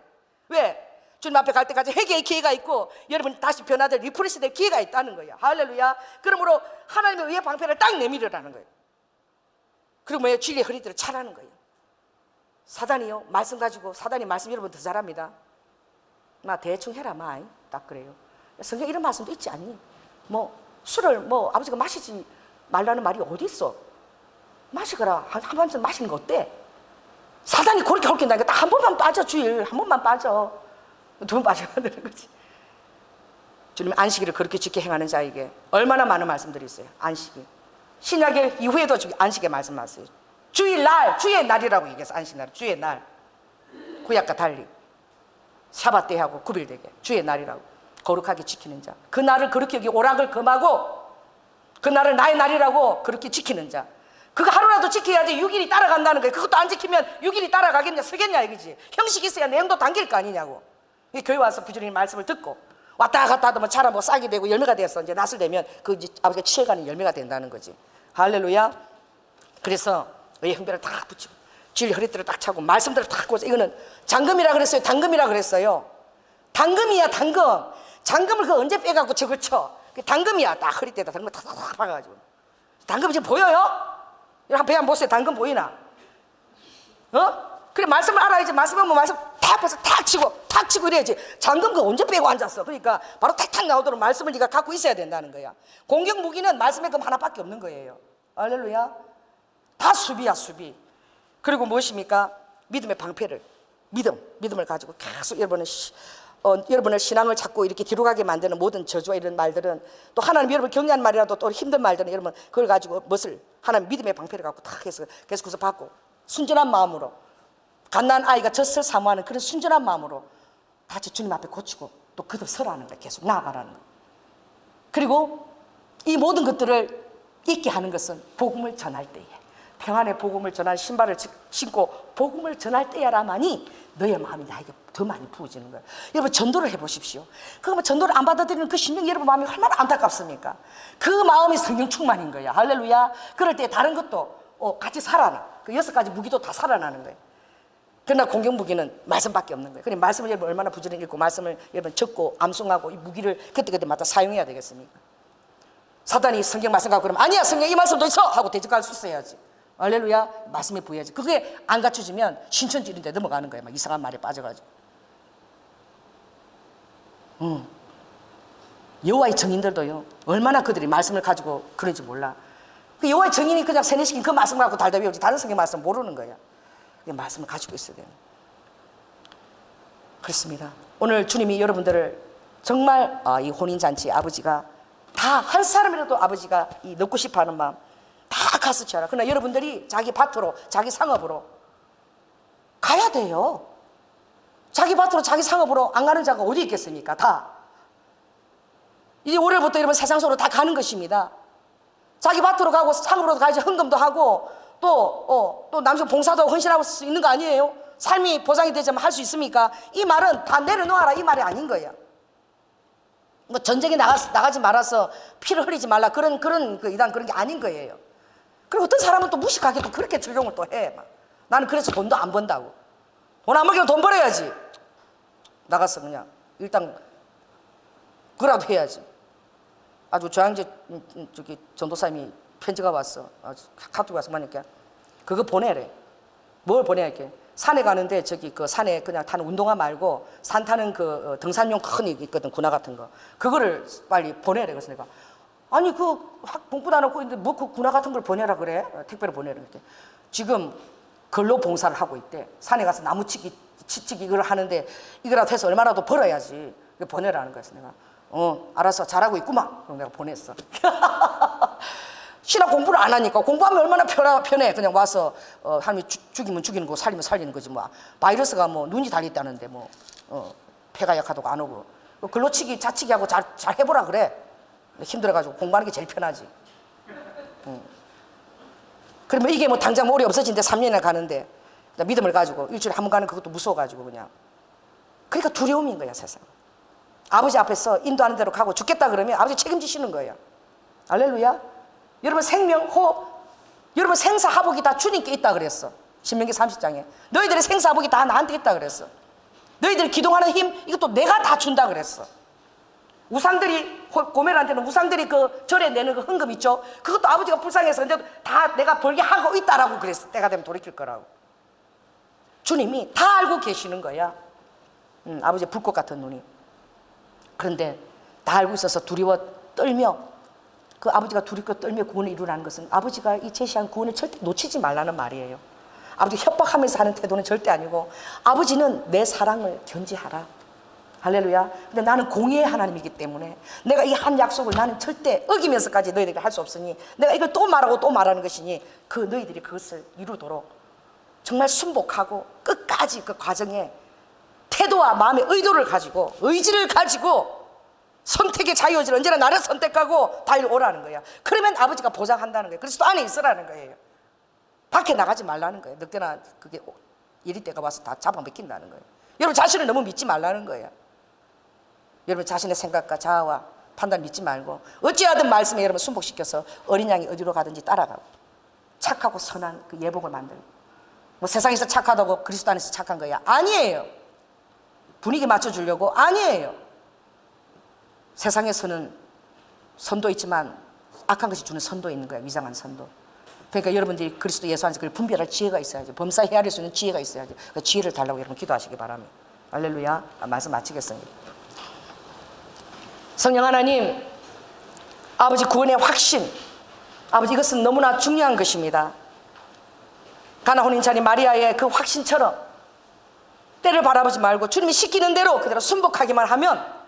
왜? 주님 앞에 갈 때까지 회개의 기회가 있고 여러분 다시 변화될 리프레시 될 기회가 있다는 거야. 할렐루야. 그러므로 하나님의 의의 방패를 딱 내밀으라는 거예요. 그리고 뭐예요? 진리의 허리띠를 차라는 거예요. 사단이요 말씀 가지고 사단이 말씀 여러분 더 잘합니다. 나 대충 해라 마이 딱 그래요. 성경 이런 말씀도 있지 않니? 뭐 술을 뭐 아버지가 마시지 말라는 말이 어디 있어? 마시거라. 한 번쯤 마시는 거 어때? 사단이 그렇게 헐킨다니까 딱 한 번만 빠져. 주일 한 번만 빠져. 두 번 빠져야 되는 거지. 주님 안식일을 그렇게 지켜 행하는 자에게 얼마나 많은 말씀들이 있어요. 안식일 신약의 이후에도 안식의 말씀하세요. 주일날, 주의 날이라고 얘기해서 안식날, 주의 날. 구약과 달리 샤밧 때하고 구별되게 주의 날이라고 거룩하게 지키는 자. 그 날을 그렇게 여기 오락을 금하고 그 날을 나의 날이라고 그렇게 지키는 자. 그거 하루라도 지켜야지 6일이 따라간다는 거예요. 그것도 안 지키면 6일이 따라가겠냐 서겠냐 이거지. 형식이 있어야 내용도 당길 거 아니냐고. 이 교회 와서 부지런히 말씀을 듣고 왔다 갔다 하다 뭐 자라 뭐 싹이 되고 열매가 돼서 이제 낫을 되면 그 이제 아버지가 취해가는 열매가 된다는 거지. 할렐루야. 그래서 의 형배를 다 붙이고 주일 허리띠를 딱 차고 말씀들을 딱 꽂아. 이거는 잠금이라 그랬어요? 당금이라 그랬어요? 당금이야 당금. 잠금을 그 언제 빼갖고 저걸 쳐. 당금이야. 딱 허리띠에다 당금 탁탁 박아가지고. 당금 지금 보여요? 배 한번 보세요. 당금 보이나? 그래 말씀을 알아야지. 말씀하면 말씀 탁 벗어 탁 치고 이래야지. 잠금 그 언제 빼고 앉았어. 그러니까 바로 탁탁 나오도록 말씀을 네가 갖고 있어야 된다는 거야. 공격 무기는 말씀의 금 하나밖에 없는 거예요. 할렐루야. 다 수비야 수비. 그리고 무엇입니까? 믿음의 방패를 믿음을 가지고 계속 여러분의 신앙을 자꾸 이렇게 뒤로 가게 만드는 모든 저주와 이런 말들은 또 하나님 여러분 격려한 말이라도 또 힘든 말들은 여러분 그걸 가지고 하나님 믿음의 방패를 갖고 탁 해서 계속해서 받고 순전한 마음으로 갓난 아이가 젖을 사모하는 그런 순전한 마음으로 다시 주님 앞에 고치고 또 그대로 서라는 거예요. 계속 나아가라는 거예요. 그리고 이 모든 것들을 있게 하는 것은 복음을 전할 때에 평안의 복음을 전할 신발을 신고 복음을 전할 때야라만이 너의 마음이 나에게 더 많이 부어지는 거예요. 여러분 전도를 해보십시오. 그러면 전도를 안 받아들이는 그 심령 여러분 마음이 얼마나 안타깝습니까? 그 마음이 성령 충만인 거야. 할렐루야. 그럴 때 다른 것도 같이 살아나. 그 6가지 무기도 다 살아나는 거예요. 그러나 공격 무기는 말씀밖에 없는 거예요. 그러니 말씀을 여러분 얼마나 부지런히 읽고 말씀을 여러분 적고 암송하고 이 무기를 그때마다 사용해야 되겠습니까? 사단이 성경 말씀 갖고 그러면 아니야 성경 이 말씀도 있어 하고 대적할 수 있어야지. 할렐루야. 말씀에 부여야지. 그게 안 갖춰지면 신천지 이런 데 넘어가는 거예요. 막 이상한 말에 빠져가지고. 여호와의 증인들도요 얼마나 그들이 말씀을 가지고 그런지 몰라. 그 여호와의 증인이 그냥 세뇌시킨 그 말씀을 갖고 달다 외우지 다른 성경 말씀 모르는 거야. 그 말씀을 가지고 있어야 돼요. 그렇습니다. 오늘 주님이 여러분들을 정말 이 혼인잔치 아버지가 다 한 사람이라도 아버지가 이 넣고 싶어하는 마음 다 가스쳐라. 그러나 여러분들이 자기 밭으로 자기 상업으로 가야 돼요. 자기 밭으로 자기 상업으로 안 가는 자가 어디 있겠습니까? 다 이제 올해부터 여러분 세상 속으로 다 가는 것입니다. 자기 밭으로 가고 상업으로 가야지. 헌금도 하고 또 남성 봉사도 헌신할 수 있는 거 아니에요? 삶이 보장이 되자면 할 수 있습니까? 이 말은 다 내려놓아라 이 말이 아닌 거예요. 뭐 전쟁에 나가지 말아서 피를 흘리지 말라 그런 이단 그런 게 아닌 거예요. 그리고 어떤 사람은 또 무식하게 또 그렇게 적용을 또 해. 막. 나는 그래서 돈도 안 번다고. 돈 안 벌면 돈 벌어야지. 나가서 그냥 일단 그라도 해야지. 아주 저양제 저기 전도사님이 편지가 왔어. 카톡 와서 말이니까 그거 보내래. 뭘 보내야 이렇게. 산에 가는데 저기 그 산에 그냥 타는 운동화 말고 산 타는 그 등산용 큰 있거든 군화 같은 거. 그거를 빨리 보내래. 그래서 내가 아니 그 봉투도 안 넣고 있는데 뭐 그 군화 같은 걸 보내라 그래? 택배로 보내라 이렇게. 지금 근로 봉사를 하고 있대. 산에 가서 나무치기 이걸 하는데 이거라도 해서 얼마나 더 벌어야지. 보내라는 거였어. 내가 알았어 잘하고 있구만. 그럼 내가 보냈어. 신학 공부를 안 하니까 공부하면 얼마나 편해. 그냥 와서 하나님이 죽이면 죽이는 거 살리면 살리는 거지 뭐. 바이러스가 뭐 눈이 달렸다는데 뭐 폐가 약하다고 안 오고 글로치기 자치기 하고 잘 해보라 그래. 힘들어가지고 공부하는 게 제일 편하지. 그러면 이게 뭐 당장 오래 없어진데 3년이나 가는데 믿음을 가지고 일주일에 한 번 가는 그것도 무서워가지고 그냥. 그러니까 두려움인 거야 세상. 아버지 앞에서 인도하는 대로 가고 죽겠다 그러면 아버지 책임지시는 거예요. 할렐루야. 여러분 생명, 호흡, 여러분 생사하복이 다 주님께 있다 그랬어. 신명기 30장에 너희들의 생사하복이 다 나한테 있다 그랬어. 너희들이 기도하는 힘 이것도 내가 다 준다 그랬어. 우상들이 고멜한테는 우상들이 그 절에 내는 그 헌금 있죠. 그것도 아버지가 불쌍해서 근데 다 내가 벌게 하고 있다라고 그랬어. 때가 되면 돌이킬 거라고. 주님이 다 알고 계시는 거야. 아버지의 불꽃 같은 눈이. 그런데 다 알고 있어서 두려워 떨며 그 아버지가 두렵고 떨며 구원을 이루라는 것은 아버지가 이 제시한 구원을 절대 놓치지 말라는 말이에요. 아버지 협박하면서 하는 태도는 절대 아니고 아버지는 내 사랑을 견지하라. 할렐루야. 근데 나는 공의의 하나님이기 때문에 내가 이 한 약속을 나는 절대 어기면서까지 너희들에게 할 수 없으니 내가 이걸 또 말하고 또 말하는 것이니 그 너희들이 그것을 이루도록 정말 순복하고 끝까지 그 과정에 태도와 마음의 의도를 가지고 의지를 가지고 선택의 자유의지를 언제나 나를 선택하고 달려오라는 거야. 그러면 아버지가 보장한다는 거예요. 그리스도 안에 있으라는 거예요. 밖에 나가지 말라는 거예요. 늑대나 그게 이리 때가 와서 다 잡아먹힌다는 거예요. 여러분 자신을 너무 믿지 말라는 거예요. 여러분 자신의 생각과 자아와 판단 믿지 말고 어찌하든 말씀에 여러분 순복시켜서 어린 양이 어디로 가든지 따라가고 착하고 선한 그 예복을 만들고 뭐 세상에서 착하다고 그리스도 안에서 착한 거야? 아니에요. 분위기 맞춰주려고? 아니에요. 세상에서는 선도 있지만 악한 것이 주는 선도 있는 거야. 위장한 선도. 그러니까 여러분들이 그리스도 예수 안에서 그걸 분별할 지혜가 있어야지. 범사 헤아릴 수 있는 지혜가 있어야지. 그 지혜를 달라고 여러분 기도하시기 바랍니다. 할렐루야. 말씀 마치겠습니다. 성령 하나님, 아버지 구원의 확신, 아버지 이것은 너무나 중요한 것입니다. 가나 혼인자리 마리아의 그 확신처럼 때를 바라보지 말고 주님이 시키는 대로 그대로 순복하기만 하면,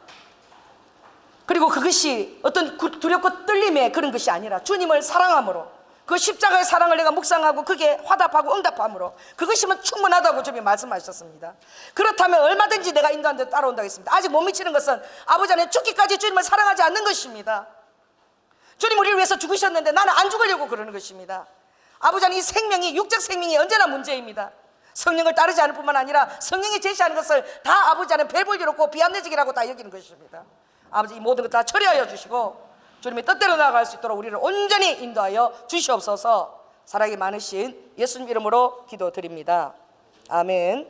그리고 그것이 어떤 두렵고 떨림의 그런 것이 아니라 주님을 사랑함으로 그 십자가의 사랑을 내가 묵상하고 그게 화답하고 응답함으로 그것이면 충분하다고 주님이 말씀하셨습니다. 그렇다면 얼마든지 내가 인도한 대로 따라온다고 했습니다. 아직 못 미치는 것은 아버지 안에 죽기까지 주님을 사랑하지 않는 것입니다. 주님 우리를 위해서 죽으셨는데 나는 안 죽으려고 그러는 것입니다. 아버지 안에 이 생명이, 육적 생명이 언제나 문제입니다. 성령을 따르지 않을 뿐만 아니라 성령이 제시하는 것을 다 아버지 안에 배불리롭고 비합리적이라고 다 여기는 것입니다. 아버지 이 모든 것 다 처리하여 주시고 주님의 뜻대로 나아갈 수 있도록 우리를 온전히 인도하여 주시옵소서. 사랑이 많으신 예수님 이름으로 기도드립니다. 아멘.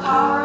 God.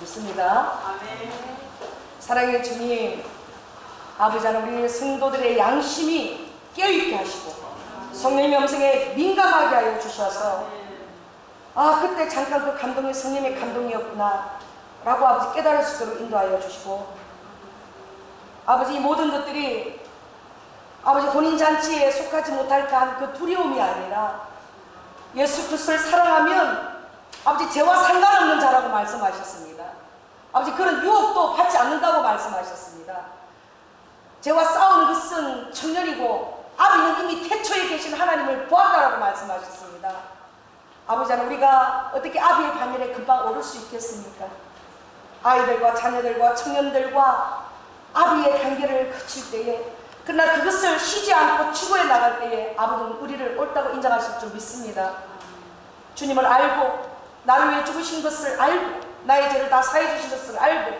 믿습니다. 사랑의 주님, 아버지 하나님, 우리 성도들의 양심이 깨어있게 하시고 성령님의 음성에 민감하게 하여 주셔서 그때 잠깐 그 감동이 성령의 감동이었구나 라고 아버지 깨달을 수 있도록 인도하여 주시고, 아버지 이 모든 것들이 아버지 혼인잔치에 속하지 못할까 하는 그 두려움이 아니라 예수 그리스도를 사랑하면 아버지 죄와 상관없는 자라고 말씀하셨습니다. 아버지 그런 유혹도 받지 않는다고 말씀하셨습니다. 죄와 싸우는 것은 청년이고 아비는 이미 태초에 계신 하나님을 보았다라고 말씀하셨습니다. 아버지 하나님, 우리가 어떻게 아비의 반열에 금방 오를 수 있겠습니까? 아이들과 자녀들과 청년들과 아비의 관계를 거칠 때에, 그러나 그것을 쉬지 않고 추구해 나갈 때에 아버지는 우리를 옳다고 인정하실 줄 믿습니다. 주님을 알고 나를 위해 죽으신 것을 알고 나의 죄를 다 사해 주신 것을 알고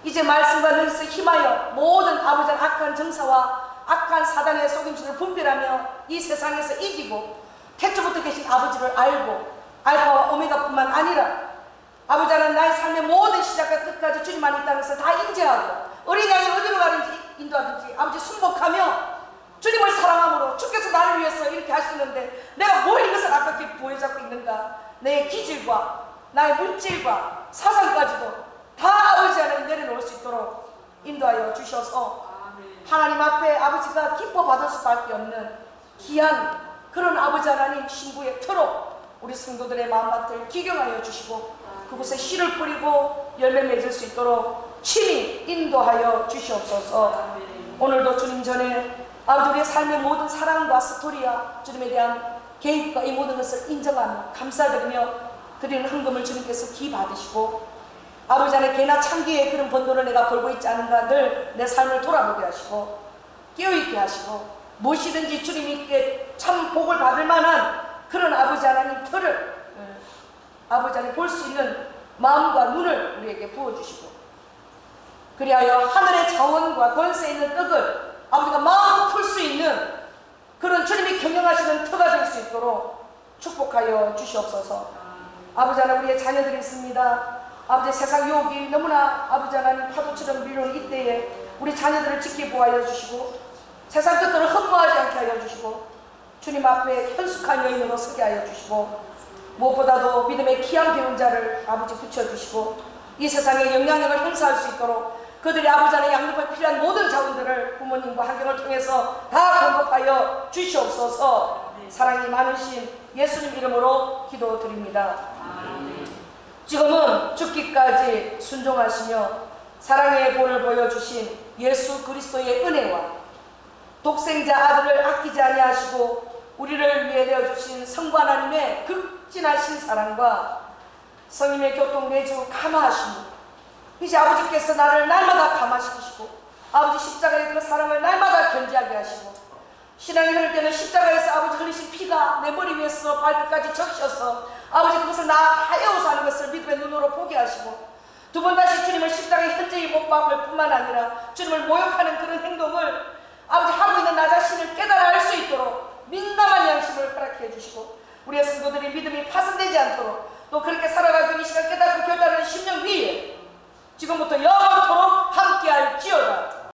이제 말씀과 능력에 힘하여 모든 아버지 악한 정사와 악한 사단의 속임수를 분별하며 이 세상에서 이기고 태초부터 계신 아버지를 알고 알파와 오메가뿐만 아니라 아버지 하나님, 나의 삶의 모든 시작과 끝까지 주님 안에 있다는 것을 다 인지하고 어린 양이 어디로 가든지 인도하든지 아버지 순복하며 주님을 사랑함으로 주께서 나를 위해서 이렇게 하시는데 내가 뭘 이것을 아깝게 부여잡고 있는가, 내 기질과 나의 물질과 사상까지도 다 아버지 하나님 내려놓을 수 있도록 인도하여 주셔서 하나님 앞에 아버지가 기뻐 받을 수밖에 없는 귀한 그런 아버지 하나님 신부의 터로 우리 성도들의 마음밭을 기경하여 주시고 그곳에 씨를 뿌리고 열매 맺을 수 있도록 친히 인도하여 주시옵소서. 오늘도 주님 전에 아버지 우리의 삶의 모든 사랑과 스토리와 주님에 대한 개입과 이 모든 것을 인정하며 감사드리며 드리는 헌금을 주님께서 기 받으시고 아버지 안에 개나 참기의 그런 번도를 내가 벌고 있지 않은가 늘 내 삶을 돌아보게 하시고 깨어있게 하시고 무엇이든지 주님께 참 복을 받을 만한 그런 아버지 하나님 터를 아버지 하나님 볼 수 있는 마음과 눈을 우리에게 부어주시고 그리하여 하늘의 자원과 권세 있는 떡을 아버지가 마음껏 풀 수 있는 그런 주님이 경영하시는 터가 될 수 있도록 축복하여 주시옵소서. 아버지 하나님, 우리의 자녀들이 있습니다. 아버지 세상 유혹이 너무나 아버지 하나님 파도처럼 밀려오는 이때에 우리 자녀들을 지켜보아여 주시고 세상 것들을 흠모하지 않게 하여 주시고 주님 앞에 현숙한 여인으로 서게 하여 주시고 무엇보다도 믿음의 귀한 배운자를 아버지 붙여주시고 이 세상에 영향력을 행사할 수 있도록 그들이 아버지 안에 양육할 필요한 모든 자원들을 부모님과 환경을 통해서 다 공급하여 주시옵소서. 사랑이 많으신 예수님 이름으로 기도드립니다. 지금은 죽기까지 순종하시며 사랑의 본을 보여주신 예수 그리스도의 은혜와 독생자 아들을 아끼지 아니하시고 우리를 위해 내어주신 성부 하나님의 극진하신 사랑과 성님의 교통 내주 감화하시고 이제 아버지께서 나를 날마다 감화시키시고 아버지 십자가의 그 사랑을 날마다 견지하게 하시고 신앙이 흐를 때는 십자가에서 아버지 흘리신 피가 내 머리 위에서 발끝까지 적셔서 아버지 그것을 다 헤어서 하는 것을 믿음의 눈으로 보게 하시고 두 번 다시 주님을 십자가에 현저히 못 박을 뿐만 아니라 주님을 모욕하는 그런 행동을 아버지 하고 있는 나 자신을 깨달아 알 수 있도록 민감한 양심을 허락해 주시고 우리의 성도들이 믿음이 파손되지 않도록 또 그렇게 살아가기 위해 이 시간 깨닫고 결단하는 10년 위에 지금부터 영원토록 함께할지어다.